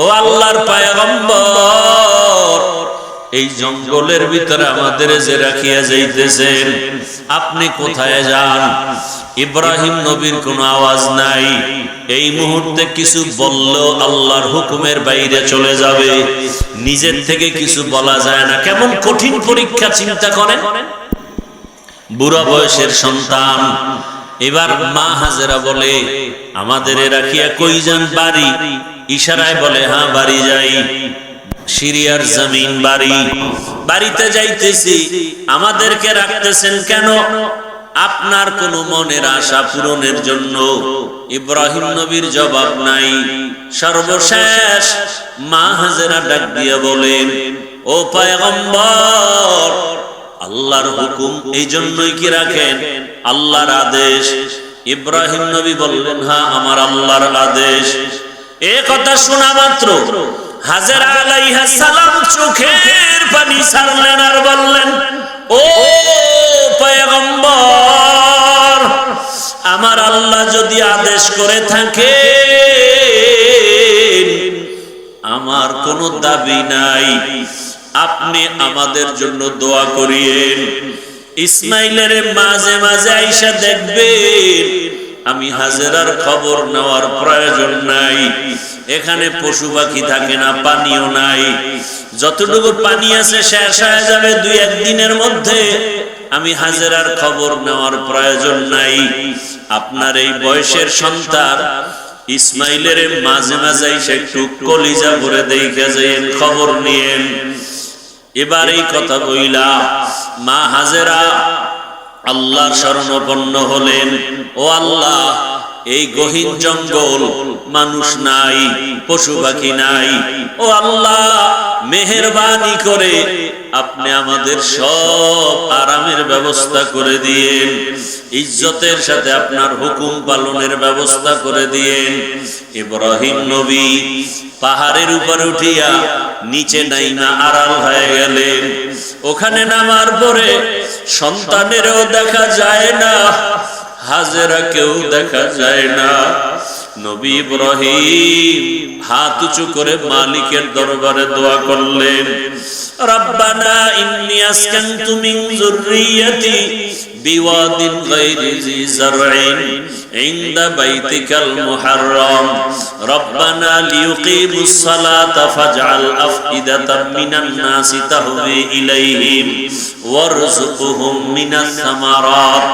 ও আল্লাহর পয়গম্বর, এই জঙ্গলের ভিতরে আমাদের যে রাখিয়া যাইতেছেন, আপনি কোথায় যান? ইব্রাহিম নবীর কোনো আওয়াজ নাই। এই মুহূর্তে কিছু বললেও আল্লাহর হুকুমের বাইরে চলে যাবে। নিজের থেকে কিছু বলা যায় না। কেমন কঠিন পরীক্ষা চিন্তা করেন। বুড়া বয়সের সন্তান। এবার মা হাজেরা বলে, আমাদের রাখিয়া কই যান? বাড়ি। ইশারায় বলে, হ্যাঁ বাড়ি যাই। সিরিয়ার জমিন বাড়ি। বাড়িতে যাইতেছি। আমাদেরকে রাখতেছেন কেন? আপনার কোন মনের আশা পূরণের জন্য। ইব্রাহিম নবীর জবাব নাই। সর্বশেষ মা হাজেরা ডাক দিয়া বলেন, ও পয়গম্বর, আল্লাহর হুকুম এই জন্যই কি রাখেন? আল্লাহর আদেশ। ইব্রাহিম নবী বললেন, হ্যাঁ আমার আল্লাহর আদেশ। এ কথা শোনা মাত্র হাজেরা আলাইহিস সালাম চোখের পানি ছাড়লেন আর বললেন, ও পয়গম্বর, আমার আল্লাহ যদি আদেশ করে থাকে, আমার কোনো দাবি নাই, আপনি আমাদের জন্য দোয়া করিয়েন। ইসমাইলের মাঝে মাঝে আইসা দেখবেন, আমি হাজেরার খবর নেওয়ার প্রয়োজন নাই। এখানে পশু পাখি থাকে না, পানিও নাই। যতটুকু পানি আছে শেষ হয়ে যাবে 2-1 দিনের মধ্যে। আমি হাজেরার খবর নেওয়ার প্রয়োজন নাই। আপনার এই বয়সের সন্তান ইসমাইলের মাঝে মাঝে এসে একটু কলিজা ভরে দেখে যাইয়েন, খবর নিয়েন। এবার এই কথা বইলা মা হাজেরা আল্লাহর শরণাপন্ন হলেন। ও আল্লাহ, এই গহীন জঙ্গল, মানুষ নাই, পশু পাখি নাই। ও আল্লাহ, মেহেরবানি করে আপনি আমাদের সব আরামের ব্যবস্থা করে দিয়েন। ইজ্জতের সাথে আপনার হুকুম পালনের ব্যবস্থা করে দিয়েন। ইব্রাহিম নবী পাহাড়ের উপর উঠিয়া নিচে নাইমা আড়াল হয়ে গেলেন। ওখানে নামার পরে সন্তানেরও দেখা যায় না, হাজেরাকেও দেখা যায় না। নবী ইব্রাহিম হাত উঁচু করে মালিকের দরবারে দোয়া করলেন, রব্বানা ইন্নী আসকানতু মিন যুররিয়্যাতি বিওয়াদিন গায়রি জি যারইন ইনদা বাইতিকাল মুহাররাম রব্বানা লিয়ুকিমুস সালাতা ফাজআল আফইদাতাম মিনান নাসি তাহওয়ি ইলাইহিম ওয়ারযুকহুম মিনাস সামারাত।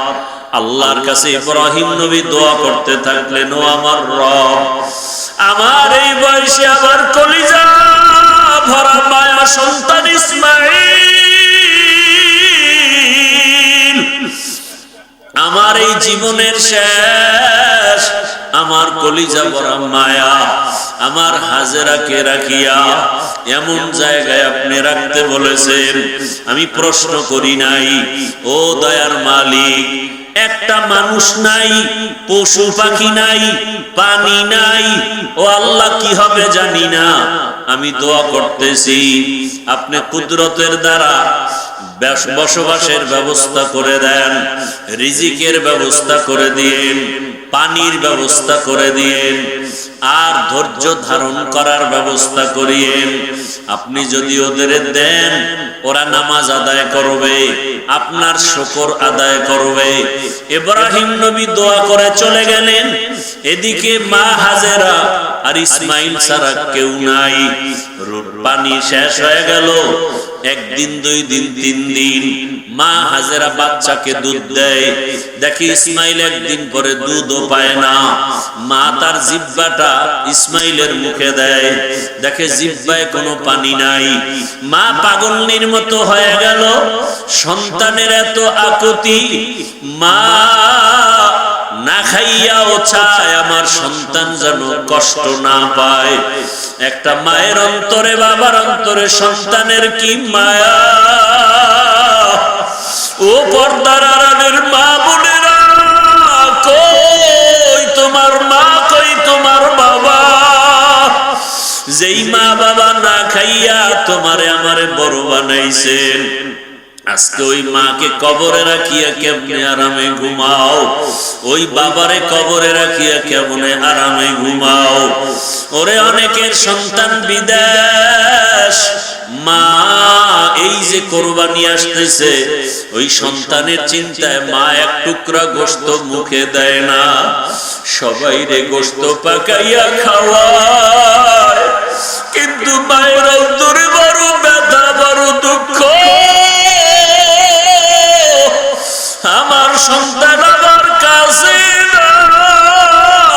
আল্লাহর কাছে ইব্রাহিম নবী দোয়া করতে থাকলেন, ও আমার রব, আমার এই বয়সে আমার কলিজা ভরা মায়া সন্তান ইসমাঈল, আমার এই জীবনের শেষ, আমার কলিজা ভরা মায়া আমার হাজেরাকে রাখিয়া এমন জায়গায় আপনি রাখতে বলেছেন। আমি প্রশ্ন করি নাই, ও দয়ার মালিক, একটা মানুষ নাই, পশু পাখি নাই, পানি নাই, ও আল্লাহ কি হবে জানি না। আমি দোয়া করতেছি আপনি কুদরতের দ্বারা বসবাসের ব্যবস্থা করে দেন, রিজিকের ব্যবস্থা করে দিয়েন, পানির ব্যবস্থা করে দিয়েন, আর ধৈর্য ধারণ করার ব্যবস্থা করিয়েন। আপনি যদি ওদের দেন, ওরা নামাজ আদায় করবে, আপনার শুকর আদায় করবে। ইব্রাহিম নবী দোয়া করে চলে গেলেন, এদিকে মা হাজেরা আর ইসমাইল ছাড়া কেউ নাই। পানি শেষ হয়ে গেল, একদিন, 2 দিন, 3 দিন মা হাজেরা বাচ্চাকে দুধ দেয়। দেখি ইসমাইল একদিন পরে দুধও পায় না। মা তার জিহ্বাটা ইসমাইলের মুখে দেয়, দেখে জিহ্বায় কোনো পানি নাই। মা পাগলনির মতো হয়ে গেল, সন্তানের এত আকুতি, মা না খাইয়াও চায় আমার সন্তান যেন কষ্ট না পায়। একটা মায়ের অন্তরে, বাবার অন্তরে সন্তানের কি মায়া। ও পর্দার আড়ালের মা বোনেরা, কই তোমার মা, কই তোমার বাবা? যেই মা বাবা না খাইয়া তোমারে আমারে বড় বানাইছেন, আজকে ওই মাকে কবরে রাখিয়া কেমনে আরামে ঘুমাও, ওই বাবারে কবরে রাখিয়া কেমনে আরামে ঘুমাও। ওরে অনেকের সন্তান বিদেশ, মা এই যে কোরবানি আসতেছে, ওই সন্তানের চিন্তায় মা এক টুকরা গোশত মুখে দেয় না, সবাই রে গোশত পাকাইয়া খাওয়ায়। কিন্তু মায়ের অন্তরে বড় ব্যথা, বড় দুঃখ, আমার সন্তান আমার কাছে নাই।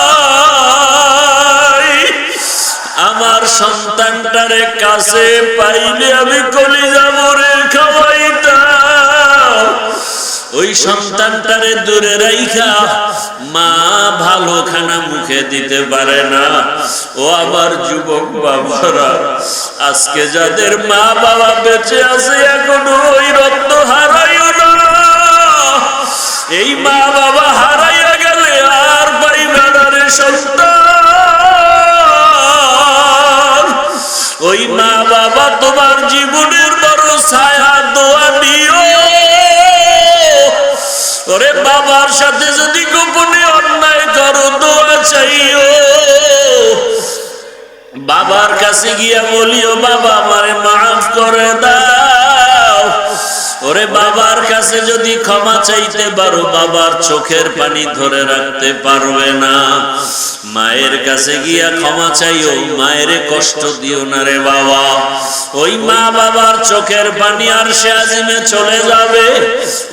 আমার সন্তানটারে কাছে পাইলে আমি কলিজা ভরে খাওয়াইতাম। ওই সন্তানটারে দূরে রাইখা মা ভালো খানা মুখে দিতে পারে না। ও আমার যুবক বাবারা, আজকে যাদের মা বাবা বেঁচে আছে, এখনো ওই রত্ন হারাইও না। এই মা বাবা হারাইয়া গেলে আর পাইবে না রে সন্তান। ওই মা বাবা তোমার জীবনের বড় ছায়া, দোয়া নিও। ওরে বাবার সাথে যদি গোপনে অন্যায় করো, দোয়া চাইও। বাবার কাছে গিয়া বলিও, বাবা আমারে মাফ করে দাও। ওরে বাবার কাছে যদি ক্ষমা চাইতে পারো, বাবার চোখের পানি ধরে রাখতে পারবে না। মায়ের কাছে গিয়া ক্ষমা চাইও, মায়ের কষ্ট দিও না রে বাবা। ওই মা বাবার চোখের পানি আর সে আজিমে চলে যাবে।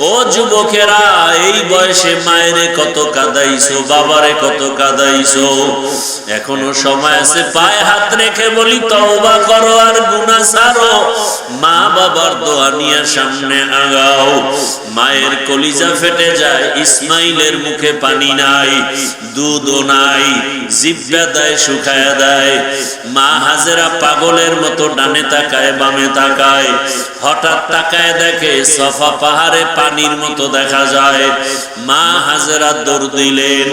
ও যুবকেরা, এই বয়সে মায়ের কত কাঁদাইছো, বাবারে কত কাঁদাইছো, এখনো সময় আছে। পায়ে হাত রেখে বলি, তওবা করো আর গুনাহ ছাড়ো। মা বাবার দোয়া নিয়ে সামনে আগাও। মায়ের কলিজা ফেটে যায়, ইসমাইলের মুখে পানি নাই, দুধও নাই, জিহ্বা দেয় শুকায়া দেয়। মা হাজেরা পাগলের মতো ডানে তাকায়, বামে তাকায়। হঠাৎ তাকায় দেখে সফা পাহাড়ে পানির মতো দেখা যায়। মা হাজেরা দৌড় দিলেন,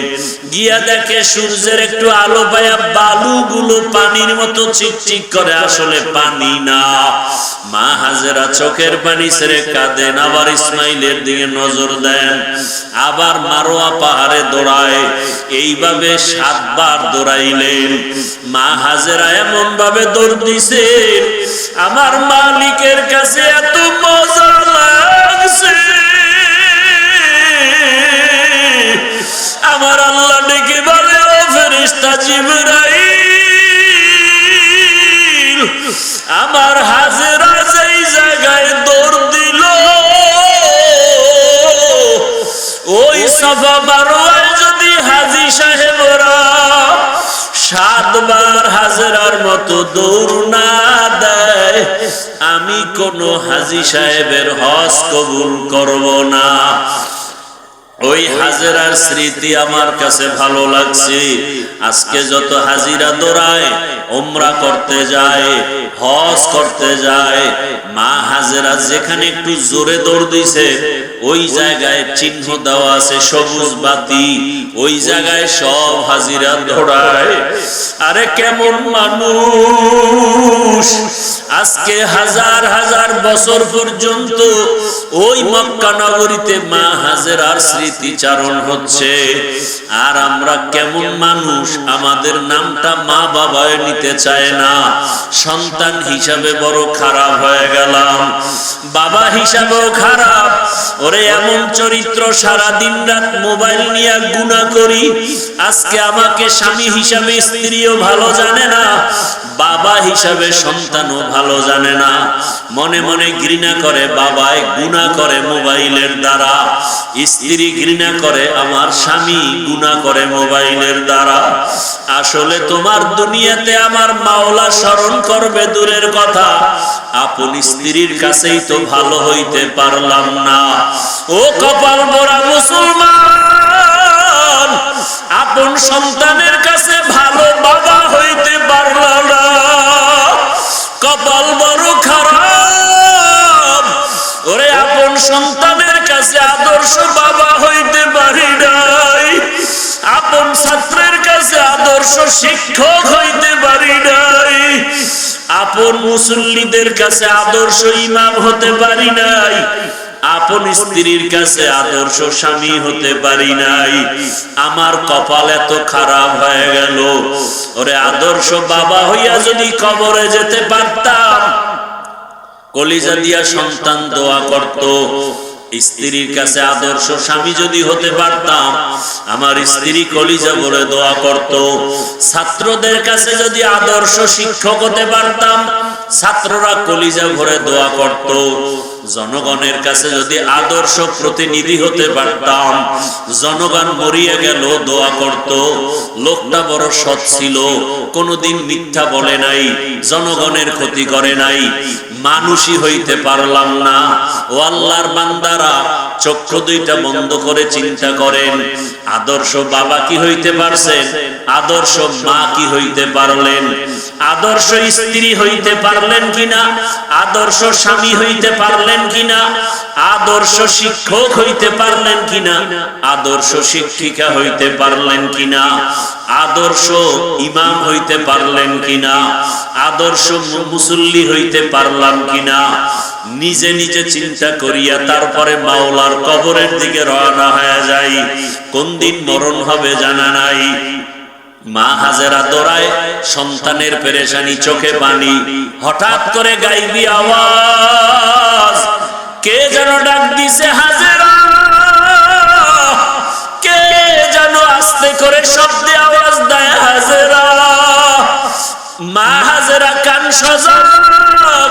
গিয়া দেখে সূর্যের একটু আলো পায়া বালুগুলো পানির মতো চিকচিক করে, আসলে পানি না। মা হাজেরা চোখের পানি ছেড়ে কাঁদেন, আবার ইসমাইলের দিকে নজর দেন, আবার মারোয়া পাহাড়ে দৌড়ায়। এইভাবে 7 বার দৌড়াইলেন। মা হাজেরা এমন ভাবে দৌড় দিছেন, আমার মালিকের কাছে এত মজা লাগছে, আমার আল্লাহ ডেকে বলে, ও ফেরেশতা জিবরাইল, আমার হাজেরা যেই জায়গায় দৌড় দিল, ওই সাফা মারওয়ায় যদি হাজী সাহেবরা 7 বার হাজেরার মতো দৌড় না দেয়, আমি কোন হাজী সাহেবের হজ কবুল করব না। ওই হাজেরার স্মৃতি আমার কাছে ভালো লাগছে। আজকে যত হাজিরা দৌড়ায়, উমরা করতে যায়, হজ করতে যায়, মা হাজেরা যেখানে একটু জোরে দৌড় দিছে, ওই জায়গায় চিহ্ন দেওয়া আছে সবুজ বাতি, ওই জায়গায় সব হাজিরা দৌড়ায়। আরে কেমন মানুষ! আজকে হাজার হাজার বছর পর্যন্ত ওই মক্কা নগরীতে মা হাজেরার স্মৃতিচারণ হচ্ছে, আর আমরা কেমন মানুষ, আমাদের নামটা মা বাবায় নিতে চায় না। সন্তান হিসাবে বড় খারাপ হয়ে গেলাম, বাবা হিসাবেও খারাপ। ওরে এমন চরিত্র, সারা দিন রাত মোবাইল নিয়ে গুনাহ করি। আজকে আমাকে স্বামী হিসাবে স্ত্রীও ভালো জানে না, বাবা হিসাবে সন্তানও ভালো জানে না। মনে মনে ঘৃণা করে বাবায়, গুনাহ করে মোবাইলের দ্বারা। স্ত্রী ঘৃণা করে আমার স্বামী, গুনাহ করে মোবাইলের দ্বারা। আসলে তোমার দুনিয়াতে আমার মাওলা স্মরণ করবে দূরের কথা, আপন স্ত্রীর কাছেই তো ভালো হইতে পারলাম না। ও কপাল পোড়া মুসলমান, আপন সন্তানের কাছে ভালো বাবা হইতে পারলাম না, কপাল বড় খারাপ। ওরে আপন সন্তানের কাছে আদর্শ বাবা হইতে পারি নাই, আপন ছাত্রের কাছে আদর্শ শিক্ষক হইতে পারি নাই, আপন মুসল্লিদের কাছে আদর্শ ইমাম হতে পারি নাই, আপন স্ত্রীর কাছে আদর্শ স্বামী হতে পারি নাই। আমার কপাল এত খারাপ হয়ে গেল। ওরে আদর্শ বাবা হইয়া যদি কবরে যেতে পারতাম, কলিজা দিয়া সন্তান দোয়া করত। স্ত্রীর কাছে আদর্শ স্বামী যদি হতে পারতাম, আমার স্ত্রী কলিজা ভরে দোয়া করত। ছাত্রদের কাছে যদি আদর্শ শিক্ষক হতে পারতাম, ছাত্ররা কলিজা ভরে দোয়া করত। জনগণের কাছে যদি আদর্শ প্রতিনিধি হতে পারতাম, জনগণ মরিয়া গেল দোয়া করত। লোকটা বড় সৎ ছিল, কোনোদিন মিথ্যা বলে নাই, জনগণের ক্ষতি করে নাই। মানুষই হইতে পারলাম না। ও আল্লাহর বান্দারা, চক্ষু দুইটা বন্ধ করে চিন্তা করেন, আদর্শ বাবা কি হইতে পারছেন? আদর্শ মা কি হইতে পারলেন? আদর্শ স্ত্রী হইতে পারলেন কিনা? আদর্শ স্বামী হইতে পারলেন কিনা? আদর্শ শিক্ষক হইতে পারলেন কিনা? আদর্শ শিক্ষিকা হইতে পারলেন কিনা? আদর্শ ইমাম হইতে পারলেন কিনা? আদর্শ মুসল্লি হইতে পারলাম কিনা? নিজে নিজে চিন্তা করিয়া তারপরে মাওলার কবরের দিকে রওনা হয়ে যাই। কোন দিন মরণ হবে জানা নাই। মা হাজেরা দৌড়ায়, সন্তানের পেরেশানি, চোখে পানি। হঠাৎ করে গাইবি আওয়াজ, কে যেন ডাক দিছে, হাজেরা। কে যেন আস্তে করে শব্দে আওয়াজ দেয়, হাজেরা। মা হাজেরা কান সজাগ,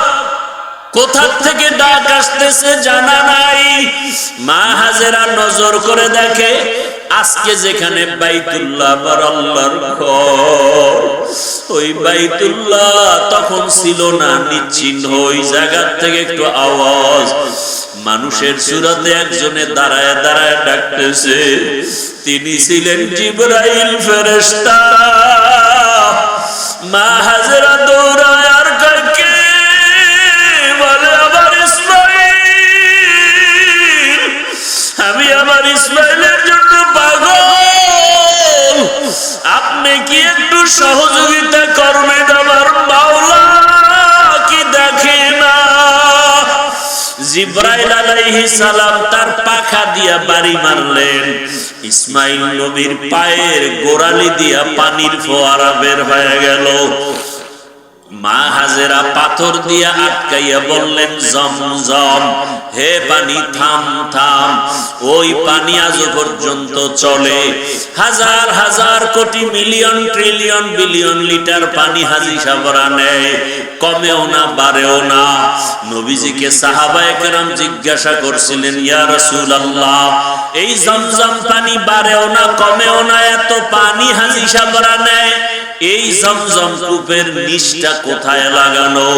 কোথা থেকে ডাক আসতেছে জানা নাই। মা হাজেরা নজর করে দেখে, আজকে যেখানে বাইতুল্লাহ আল্লাহর ঘর, ওই বাইতুল্লাহ তখন ছিল না, নিশ্চিহ্ন। ওই জায়গা থেকে একটু আওয়াজ, মানুষের সুরাতে একজনে দাঁড়ায় দাঁড়ায় ডাকতেছে। তিনি ছিলেন জিবরাইল ফেরেশতা। মা হাজেরা দৌড়ায় আর কাকে বলে, আমার ইসমাইল, আমি আমার ইসমাইলের জন্য পাগল, আপনি কি একটু সহযোগিতা করবেন? আমার মাওলা কি দেখে না? জিবরাইল আলাইহিস সালাম তার পাখা দিয়া বাড়ি মারলেন। ইসমাইল নবীর পায়ের গোড়ালি দিয়া পানির ফোয়ারা বের হয়ে গেল। মা হাজেরা পাথর দিয়া আটকাইয়া বললেন, জমজম, হে পানি থাম থাম। ওই পানি আজ পর্যন্ত চলে। হাজার হাজার কোটি মিলিয়ন ট্রিলিয়ন বিলিয়ন লিটার পানি হাজি সাবরা নেয়, কমেও না বাড়েও না। নবীজিকে সাহাবায়ে কেরাম জিজ্ঞাসা করছিলেন, ইয়া রাসূলুল্লাহ, এই জমজম পানি বাড়েও না কমেও না, এত পানি হাজি সাবরা নেয়, এই জমজম কূপের নিচটা কোথায় লাগানো?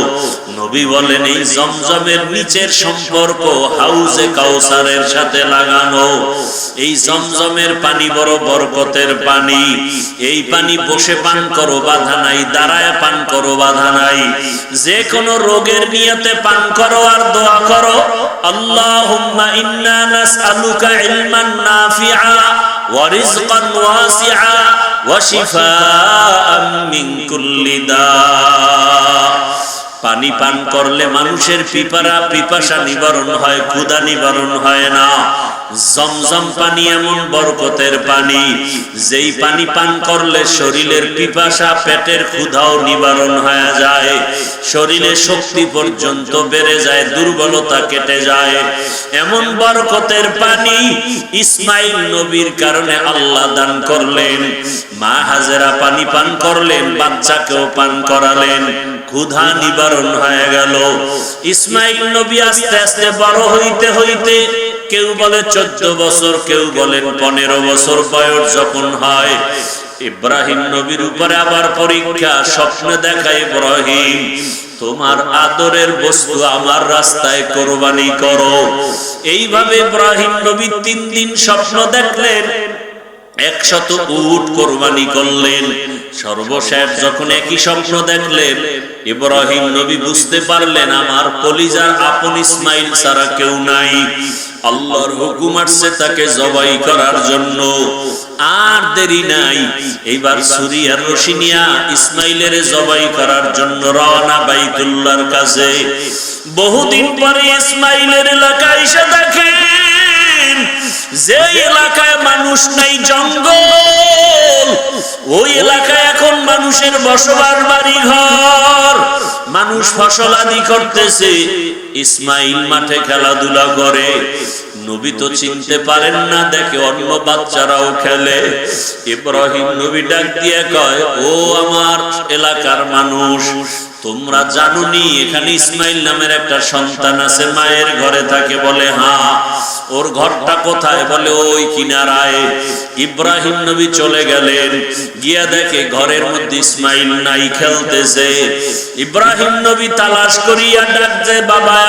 নবী বলেন, এই জমজমের নিচের সম্পর্ক হাউজে কাউসারের সাথে লাগানো। এই জমজমের পানি বড় বরকতের পানি। এই পানি বসে পান করো বাধা নাই, দাঁড়ায় পান করো বাধা নাই। যে কোনো রোগের নিয়তে পান করো আর দোয়া করো, আল্লাহুম্মা ইন্না নাসআলুকা ইলমান নাফিআ ওয়া রিজকান ওয়াসিআ ওয়া শিফাআন মিন কুল্লি দা। পানি পান করলে মানুষের পিপাসা নিবারণ হয়, ক্ষুধা নিবারণ হয় না। জমজম পানি এমন বরকতের পানি, যেই পানি পান করলে শরীরের পিপাসা, পেটের ক্ষুধাও নিবারণ হয়ে যায়, শরীরে শক্তি পর্যন্ত বেড়ে যায়, দুর্বলতা কেটে যায়। এমন বরকতের পানি ইসমাইল নবীর কারণে আল্লাহ দান করলেন। মা হাজেরা পানি পান করলেন, বাচ্চাকেও পান করালেন, ক্ষুধা নিবারণ হয়ে গেল। ইসমাইল নবী আস্তে আস্তে বড় হইতে হইতে, কেউ বলে 14 বছর, কেউ বলেন 15 বছর বয়স যখন হয়, ইব্রাহিম নবীর উপরে আবার পরীক্ষা। স্বপ্নে দেখায়, ইব্রাহিম, তোমার আদরের বস্তু আমার রাস্তায় কোরবানি করো। এইভাবে ইব্রাহিম নবী 3 দিন স্বপ্ন দেখলেন, 100 উট কোরবানি করলেন। সর্বশেষ যখন একই স্বপ্ন দেখলেন, ইব্রাহিম নবী বুঝতে পারলেন, আমার কলিজার আপন ইসমাইল ছাড়া কেউ নাই। আল্লাহর হুকুম আসছে তাকে জবাই করার জন্য। আর দেরি নাই, এইবার ছুরি আর রশি নিয়া ইসমাইলের জবাই করার জন্য রওনা বাইতুল্লাহর কাছে। বহুদিন পরে ইসমাইলের এলাকায় এসে দেখেন, যে এলাকায় মানুষ নাই, জঙ্গল, ওই এলাকায় এখন মানুষের বসবাস, বাড়ি ঘর, মানুষ ফসল আদি করতেছে। ইসমাইল মাঠে খেলাধুলা করে। নবী তো চিনতে পারেন না, দেখে অন্য বাচ্চারাও খেলে। ইব্রাহিম নবী ডাক দিয়ে কয়, ও আমার এলাকার মানুষ, তোমরা জানোনি এখানে ইসমাইল নামের একটা সন্তান আছে, মায়ের ঘরে থাকে? বলে হ্যাঁ। ওর ঘরটা কোথায়? বলে ওই কিনারায়। ইব্রাহিম নবী চলে গেলেন, গিয়া দেখে ঘরের মধ্যে ইসমাইল নাই, খেলতেছে। ইব্রাহিম নবী তালাশ করিয়া ডাকছে, বাবা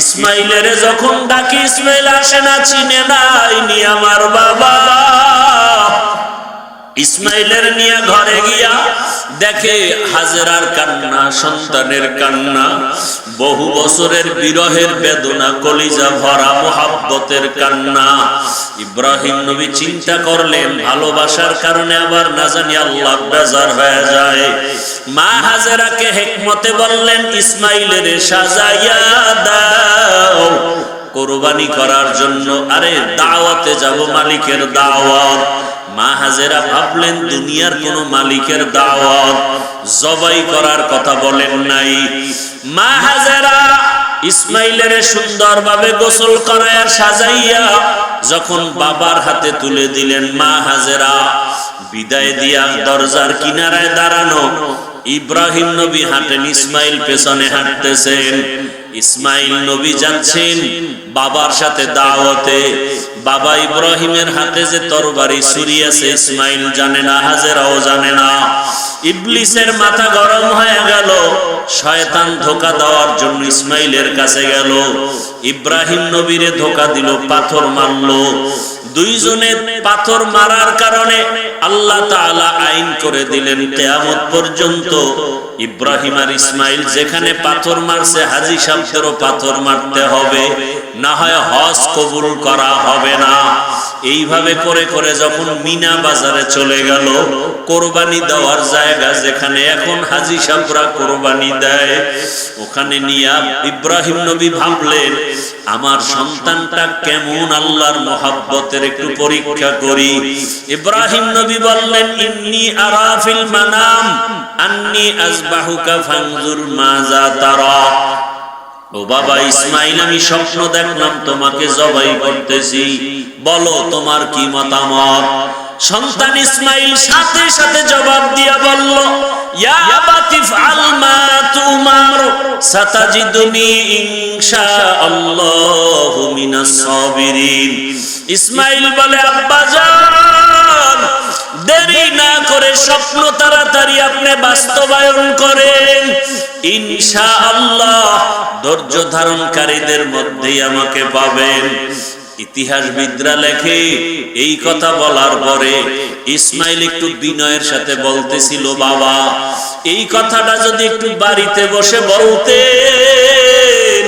ইসমাইলের যখন ডাকি, ইসমাইল আসে না, চিনে নাই, নি আমার বাবা। ইসমাইলের নিয়ে ঘরে গিয়া দেখে হাজেরার কান্না, সন্তানের কান্না, বহু বছরের বিরহের বেদনা, কলিজা ভরা মোহাব্বতের কান্না। ইব্রাহিম নবী চিন্তা করলেন, ভালোবাসার কারণে আবার না জানি আল্লাহ বেজার হয়ে যায়। মা হাজেরাকে হিকমতে বললেন, ইসমাইলের সাজাইয়া দাও কোরবানি করার জন্য। আরে দাওয়াতে যাব, মালিকের দাওয়াত। মা হাজেরা ভাবলেন, দুনিয়ার কোন মালিকের দাওয়াত, জবাই করার কথা বলেন নাই। মা হাজেরা ইসমাইলের সুন্দরভাবে গোসল করায়া সাজাইয়া যখন বাবার হাতে তুলে দিলেন, মা হাজেরা বিদায় দিয়া দরজার কিনারায় দাঁড়ানো। ইব্রাহিম নবী হাঁটেন, ইসমাইল পেছনে হাঁটতেছেন। ইসমাইল নবী যাচ্ছেন বাবার সাথে দাওয়াতে। বাবা ইব্রাহিমের হাতে যে তরবারি, ছুরি আছে, ইসমাইল জানে না, হাজেরাও জানে না। ইবলিসের মাথা গরম হয়ে গেল, শয়তান ধোঁকা দেওয়ার জন্য ইসমাইলের কাছে গেল। ইব্রাহিম নবীরে ধোঁকা দিল, পাথর মারলো। দুইজনে পাথর মারার কারণে আল্লাহ তাআলা আইন করে দিলেন, কিয়ামত পর্যন্ত ইব্রাহিম আর ইসমাইল যেখানে পাথর মারছে, হাজী সাহেবদেরও পাথর মারতে হবে, না হয় হজ কবুল করা হবে না। এইভাবে করে করে যখন মিনা বাজারে চলে গেল, কোরবানি দেওয়ার জায়গা যেখানে এখন হাজী সাহেবরা কোরবানি দেয়, ওখানে নিয়ে ইব্রাহিম নবী ভাবলেন আমার সন্তানটা কেমন আল্লাহর মহব্বতের একটু পরীক্ষা করি। ইব্রাহিম নবী বললেন ইন্নী আরা ফিল মানাম আন্নী আযবাহুকা ফানজুর মাযা তারা। ও বাবা ইসমাইল, আমি স্বপ্ন দেখলাম তোমাকে জবাই করতেছি, বলো তোমার কি মতামত। সন্তান ইসমাইল সাথে সাথে জবাব দিয়া বলল ইয়া আবাতি ফাল মা তুমার সাতাজিদুনি ইনশাআল্লাহু মিনাস সাবিরিন। ইসমাইল বলে আব্বা জান, দেরি না করে স্বপ্ন তাড়াতাড়ি আপনি বাস্তবায়ন করেন, ইনশাআল্লাহ ধৈর্য ধারণকারীদের মধ্যেই আমাকে পাবেন। ইতিহাসবিদরা লেখে এই কথা বলার পরে ইসমাইল একটু বিনয়ের সাথে বলতেছিল বাবা, এই কথাটা যদি একটু বাড়িতে বসে বলতেন,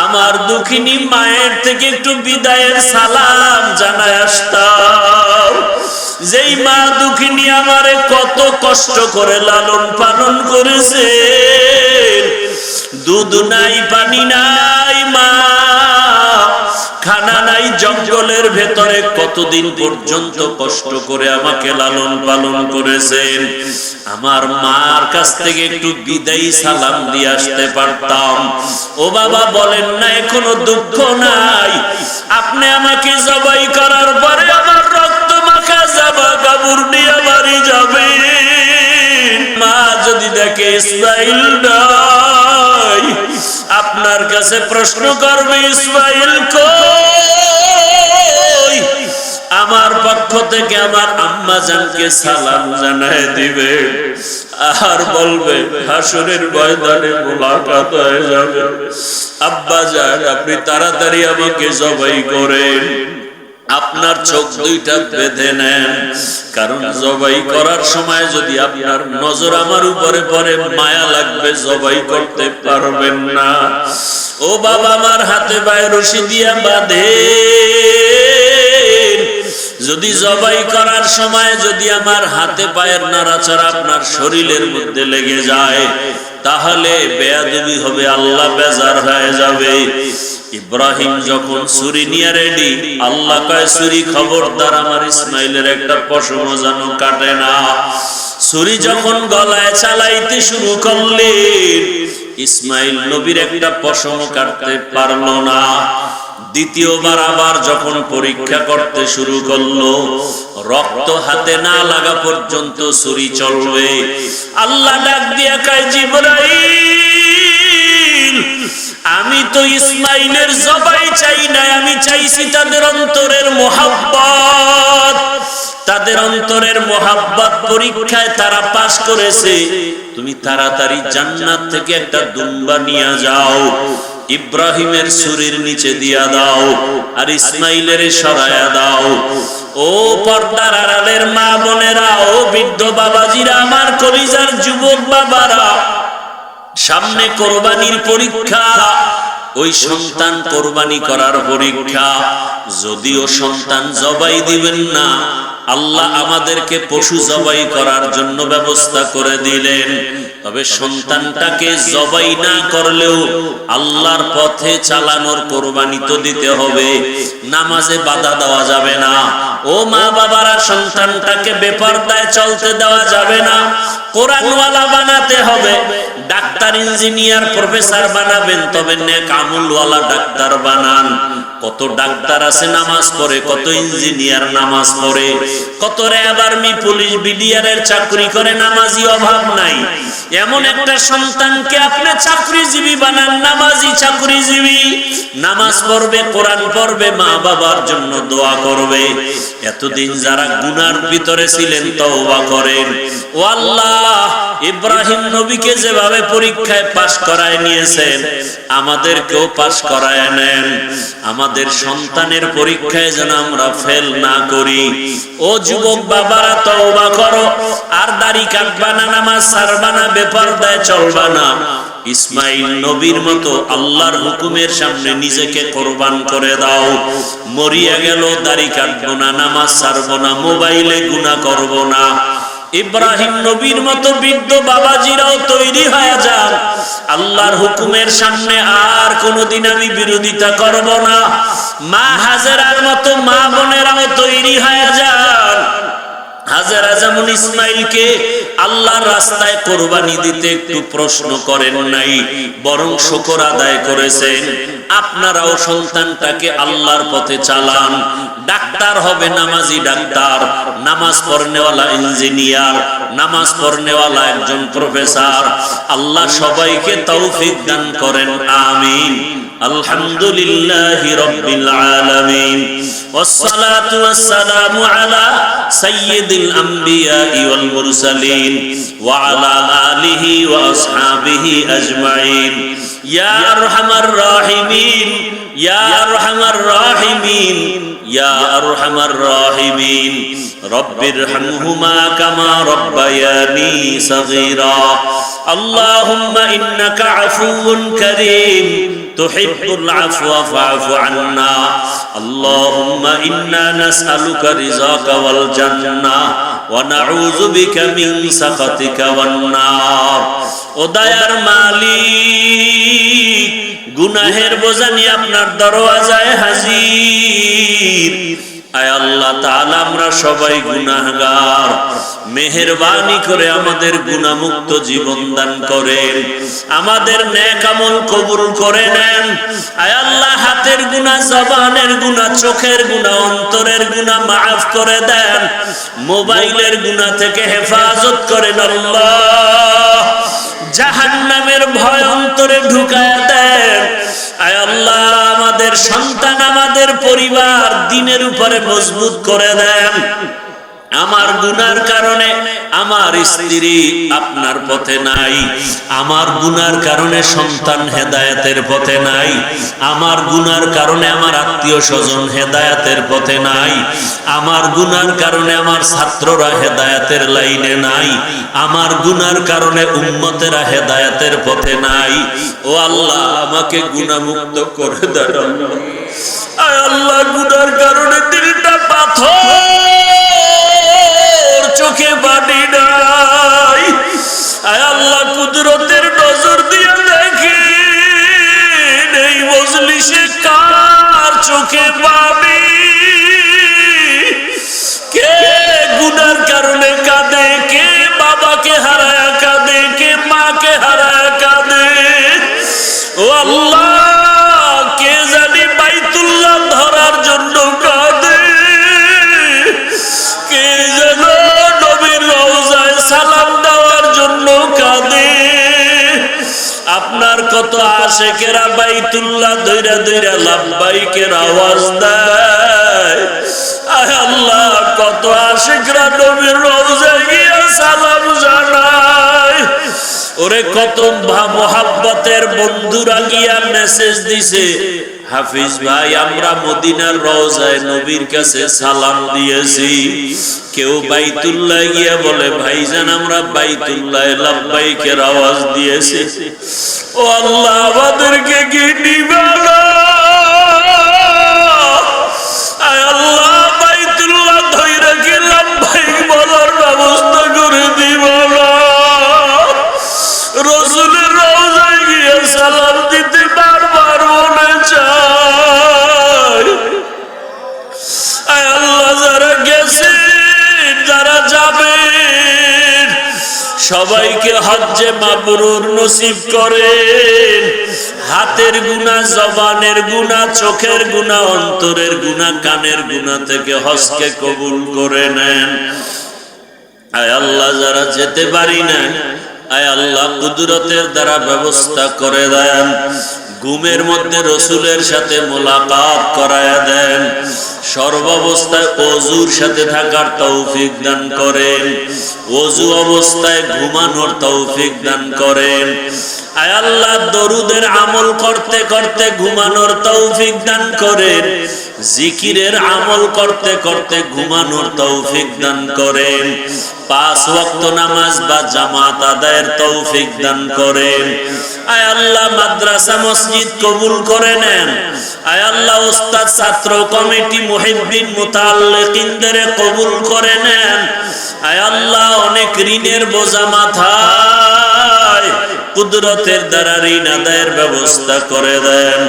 আমার দুঃখিনী মায়ের থেকে একটু বিদায়ের সালাম জানায় আসতাম। যেই মা দুঃখিনী আমারে কত কষ্ট করে লালন পালন করেছে, দুধ নাই পানি নাই মা, খানা নাই, জঙ্গলের ভেতরে কতদিন পর্যন্ত কষ্ট করে আমাকে লালন পালন করেছেন। আমার মার কাছ থেকে একটু বিদায়ী সালাম দিয়ে আসতে পারতাম। ও বাবা বলেন না এখনো দুঃখ নাই? আপনি আমাকে জবাই করার পরে আমার রক্ত মাখা জামা কাপড় নিয়ে বাড়ি যাবে, মা যদি দেখে ইসমাইল নাই, আপনার কাছে প্রশ্ন করবে ইসমাইল কই? আমার পক্ষ থেকে আমার আম্মা জানকে সালাম জানায় দিবে আর বলবে হাসরের ময়দানে মুলাকাত হয়ে যাবে। আব্বা জান আপনি তাড়াতাড়ি আমাকে জবাই করেন, আপনার চোখ দুইটা বেঁধে নেন, কারণ জবাই করার সময় যদি আপনার নজর আমার উপরে পড়ে মায়া লাগবে, জবাই করতে পারবেন না। ও বাবা আমার হাতে পায়ে রশি দিয়া বাঁধে, যদি জবাই করার সময় যদি আমার হাতে পায়ের নাড়াচাড়া আপনার শরীরের মধ্যে লেগে যায়, তাহলে বেয়াদবি হবে, আল্লাহ বেজার হয়ে যাবে। ইব্রাহিম যখন ছুরি নিয়ে রেডি, আল্লাহ কয় ছুরি খবরদার আমার ইসমাইলের একটা পশম যেন কাটে না। ছুরি যখন গলায় চালাইতে শুরু করলেন, ইসমাইল নবীর একটা পশম কাটতে পারলো না। দ্বিতীয়বার আবার যখন পরীক্ষা করতে শুরু করলো, রক্ত হাতে না লাগা পর্যন্ত ছুরি চলবে। আল্লাহ ডাক দিয়া কয় জিবরাইল, আমি তো ইসমাইলের জবাই চাই না, আমি চাইছি তাদের অন্তরের মুহাব্বত। তাদের অন্তরের মুহাব্বত পরীক্ষায় তারা পাস করেছে, তুমি তাড়াতাড়ি জান্নাত থেকে একটা দুম্বা নিয়ে যাও, ইব্রাহিমের ছুরির নিচে দিয়া দাও আর ইসমাইলের সরায়া দাও। ও পর্দার আড়ালের মা বোনেরা, ও বৃদ্ধ বাবাজিরা, আমার কলিজার যুবক বাবারা, সামনে কোরবানির পরীক্ষা, ওই সন্তান কোরবানি করার পরীক্ষা। যদিও সন্তান জবাই দিবেন না, আল্লাহ আমাদেরকে পশু জবাই করার জন্য ব্যবস্থা করে দিলেন, তবে সন্তানটাকে জবাই না করলেও আল্লাহর পথে চালানোর কোরবানি তো দিতে হবে। নামাজে বাধা দেওয়া যাবে না। ও মা বাবারা, সন্তানটাকে বেপরদায় চলতে দেওয়া যাবে না, কোরআনওয়ালা বানাতে হবে। ডাক্তার ইঞ্জিনিয়ার প্রফেসর বানাবেন, তবে নেক আমলওয়ালা ডাক্তার বানান। কত ডাক্তার আছে নামাজ পড়ে, কত ইঞ্জিনিয়ার নামাজ পড়ে, কত র্যাব আর্মি পুলিশ বিডিআরের চাকরি করে, নামাজি অভাব নাই। এমন একটা সন্তানকে আপনি চাকরিজীবী বানান, নামাজি চাকরিজীবী, নামাজ পড়বে, কোরআন পড়বে, মা বাবার জন্য দোয়া করবে। এতদিন যারা গুনার ভিতরে ছিলেন তওবা করেন। ও আল্লাহ, ইব্রাহিম নবীকে যেভাবে পরীক্ষায় পাস করায় নিয়েছেন, আমাদেরকেও পাস করায় নেন। আমাদের সন্তানের পরীক্ষায় যেন আমরা ফেল না করি। ও যুবক বাবারা, তওবা করো, আর দাড়ি কাটবা না, নামাজ ছাড়বা না, বেপরদায় চলবা না। ইসমাইল নবীর মতো আল্লাহর হুকুমের সামনে নিজেকে কোরবান করে দাও। মরিয়া গেল, দাড়ি কাটবো না, নামাজ ছাড়বো না, মোবাইলে গুনাহ করব না। ইব্রাহিম নবীর মতো বৃদ্ধ বাবাজিরাও তৈরি হয়ে যান, আল্লাহর হুকুমের সামনে আর কোনোদিন আমি বিরোধিতা করব না। মা হাজেরার মতো মা বোনেরাও তৈরি হয়ে যান। হাজেরা যেমন ইসমাইলকে আল্লাহর রাস্তায় কোরবানি দিতে একটু প্রশ্ন করেন নাই, বরং শুকর আদায় করেছেন। আপনারাও সন্তানটাকে আল্লাহর পথে চালান। ডাক্তার হবে নামাজি ডাক্তার, নামাজ পড়নেওয়ালা ইঞ্জিনিয়ার, নামাজ পড়নেওয়ালা একজন প্রফেসর। আল্লাহ সবাইকে তৌফিক দান করেন, আমিন। আলহামদুলিল্লাহি রাব্বিল আলামিন, ওয়াসসালাতু ওয়াসসালামু আলা সাইয়্যিদিল আমবিয়া ওয়াল মুরসালিন ওয়া আলা আলিহি ওয়া আসহাবিহি আজমাইন। ইয়া আরহামার রাহিমিন, ইয়া আরহামার রাহিমিন, ইয়া আরহামার রাহিমিন। রব্বিরহামহুমা কামা রাব্বায়ানি সাগীরা। আল্লাহুম্মা ইন্নাকা আফুউন কারীম তুহিব্বুল আফওয়া ফা'ফু আন্না। আল্লাহুম্মা ইন্না নাসআলুকা রিযাকা ওয়াল জান্নাহ ওয়া নাউযু বিকা মিন সাখাতিকা ওয়ান নার। ও দয়ার মালিক, গুনাহের বোঝা নিয়ে আপনার দরওয়াজায় হাজির। আয় আল্লাহ তাআলা, আমরা সবাই গুনাহগার, মেহেরবানি করে আমাদের গুনাহমুক্ত জীবন দান করেন, আমাদের নেক আমল কবুল করে নেন। আয় আল্লাহ, হাতের গুনাহ, জবানের গুনাহ, চোখের গুনাহ, অন্তরের গুনাহ মাফ করে দেন। মোবাইলের গুনাহ থেকে হেফাজত করেন আল্লাহ। জাহান্নামের ভয় অন্তরে ঢুকায় দেন। আয় আল্লাহ, আমাদের সন্তান, আমাদের পরিবার দ্বীনের উপরে মজবুত করে দেন। আমার গুনার কারণে আমার স্ত্রী আপনার পথে নাই, আমার গুনার কারণে সন্তান হেদায়েতের পথে নাই, আমার গুনার কারণে আমার আত্মীয় স্বজন হেদায়েতের পথে নাই, আমার গুনার কারণে আমার ছাত্ররা হেদায়েতের লাইনে নাই, আমার গুনার কারণে উম্মতেরা হেদায়েতের পথে নাই। ও আল্লাহ, আমাকে গুনাহমুক্ত করে দেন। আয় আল্লাহ, গুনার কারণে দিলটা পাথর, চোখে পানি নাই। আয় আল্লাহ, কুদরতের নজর দিয়ে দেখেন এই মজলিসে কার চোখে পানি, কে গুনার কারণে কাঁদে, কে বাবাকে হারায় কাঁদে, কে মাকে হারায় কাঁদে। ও আল্লাহ, কে জানি বাইতুল্লাহ ধরার জন্য কাঁদে, কে যেন নবীর রওজায় সালাম দেওয়ার জন্য কাঁদে। আপনার কত আশিকেরা বাইতুল্লাহ ধইরা ধইরা লাব্বাইকের আওয়াজ দেয়। আয় আল্লাহ, কত আশিকরা নবীর রওজায় গিয়ে সালাম জানায়। ওরে কত মোহাব্বতের বন্ধুরা গিয়া মেসেজ দিছে, হাফিজ ভাই আমরা মদিনার রওজায় নবীর কাছে সালাম দিয়েছি। কেউ বাইতুল্লাহ গিয়া বলে, ভাইজান আমরা বাইতুল্লাহ লাব্বাইকের আওয়াজ দিয়েছি। ও আল্লাহ, আমাদেরকে কি নিবে না? আয় আল্লাহ, বাইতুল্লাহ ধইরা কি লাব্বাইক বলার ব্যবস্থা করে দিবা না? রাসূলের রওজায় গিয়ে সালাম দিতে বারবার মনে চায়। আয় আল্লাহ, যারা গেছে, যারা যাবেন, সবাইকে হজ্জে মাবরুর নসিব করেন। হাতের গুনাহ, জবানের গুনাহ, চোখের গুনাহ, অন্তরের গুনাহ, কানের গুনাহ থেকে হজকে কবুল করে নেন। আয় আল্লাহ, যারা যেতে পারি না, আয় আল্লাহ কুদরতের দ্বারা ব্যবস্থা করে দেন। ঘুমের মধ্যে রসুলের সাথে মোলাকাত করায়া দেন। সর্বাবস্থায় ওযুর সাথে থাকার তৌফিক দান করেন। ওযু অবস্থায় ঘুমানোর তৌফিক দান করেন। আয় আল্লাহ, দরুদের আমল করতে করতে ঘুমানোর তৌফিক দান করেন। জিকিরের আমল করতে করতে ঘুমানোর তৌফিক দান করেন। 5 ওয়াক্ত নামাজ বা জামাত আদায়ের তৌফিক দান করেন। আয় আল্লাহ মাদ্রাসা মসজিদ কবুল করে নেন। আয় আল্লাহ উস্তাদ ছাত্র কমিটি মুহিব্বিন মুতাআল্লিকিনদের কবুল করে নেন। আয় আল্লাহ অনেক ঋণের বোঝা মাথায়, কুদরতের দ্বারা ঋণ আদায়ের ব্যবস্থা করে দেন।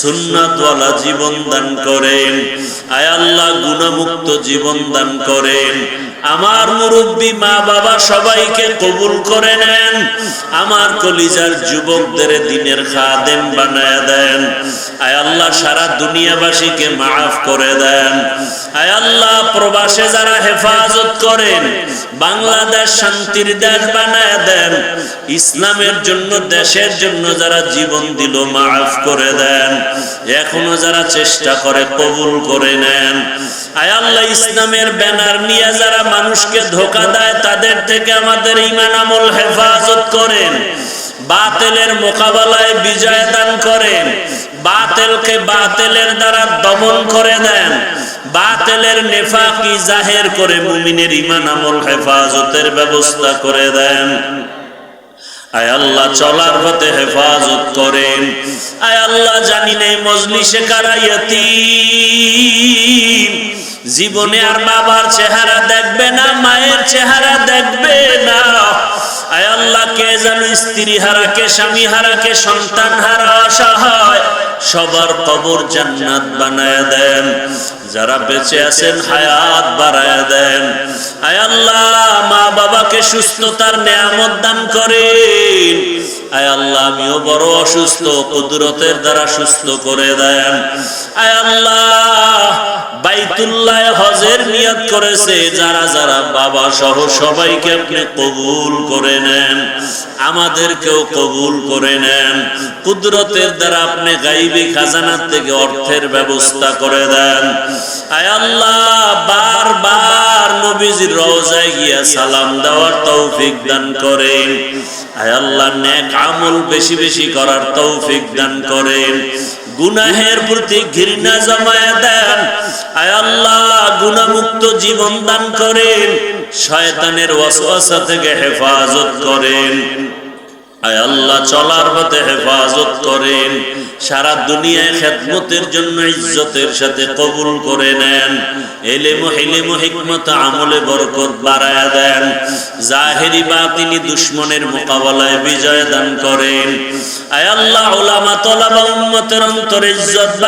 সুন্নাতওয়ালা জীবন দান করেন। আয় আল্লাহ গুনাহমুক্ত জীবন দান করেন। আমার মুরব্বী মা বাবা সবাইকে কবুল করে নেন। আমার কলিজার যুবকদের দ্বীনের খাদেম বানায় দেন। আয় আল্লাহ সারা দুনিয়াবাসীকে মাফ করে দেন। আয় আল্লাহ প্রবাসে যারা হেফাজত করেন, বাংলাদেশ শান্তির দেশ বানায় দেন। ইসলামের জন্য দেশের জন্য যারা জীবন দিল মাফ করে দেন। এখনো যারা চেষ্টা করে কবুল করে নেন। আয় আল্লাহ ইসলামের ব্যানার নিয়ে যারা মানুষকে ধোঁকা দেয় তাদের থেকে আমাদের ঈমান আমল হেফাজত করেন। বাতিলের মোকাবেলায় বিজয় দান করেন। বাতিলকে বাতিলের দ্বারা দমন করে দেন। বাতিলের নেফাকি জাহের করে মুমিনের ঈমান আমল হেফাজতের ব্যবস্থা করে দেন। আয় আল্লাহ চলার পথে হেফাজত করেন। আয় আল্লাহ জানি নেই মজলিসে কারা ইয়াতীম, জীবনে আর বাবার চেহারা দেখবে না, মায়ের চেহারা দেখবে না। আয় আল্লাহ কে যেন স্ত্রী হারা, কে স্বামী হারা, কে সন্তান হারা, অসহায় সবার কবর জান্নাত বানায় দেন। যারা বেঁচে আছেন হায়াত বাড়ায় দেন। আয় আল্লাহ মা বাবাকে সুস্থতার নেয়ামত দান করেন। আয় আল্লাহ আমিও বড় অসুস্থ, কুদরতের দ্বারা সুস্থ করে দেন। আয় আল্লাহ বাইতুল্লাহ হজের নিয়ত করেছে যারা যারা বাবা সহ সবাইকে আপনি কবুল করে নেন। আমাদেরকেও কবুল করে নেন। কুদরতের দ্বারা আপনি গায়বী খাজানা থেকে অর্থের ব্যবস্থা করে দেন। আয় আল্লাহ বারবার নবীজির রওজায় গিয়া সালাম দেওয়ার তৌফিক দান করেন। আয় আল্লাহ নেক আমল বেশি বেশি করার তৌফিক দান করেন। গুনাহের প্রতি ঘৃণা জমায়ে দেন। আয় আল্লাহ গুনাহমুক্ত জীবন দান করেন। শয়তানের ওয়াসওয়াসা থেকে হেফাজত করেন। আয় আল্লাহ চলার পথে হেফাজত করেন। সারা দুনিয়ায় খেদমতের জন্য ইজ্জতের সাথে কবুল করে নেন। ইলম ও হিকমত আমলে বরকত বাড়ায়া দেন। জাহেরি বাতিনি দুশমনের মোকাবেলায় বিজয় দান করেন। আয় আল্লাহ উলামা তলাবা উম্মতের অন্তরে ইজ্জত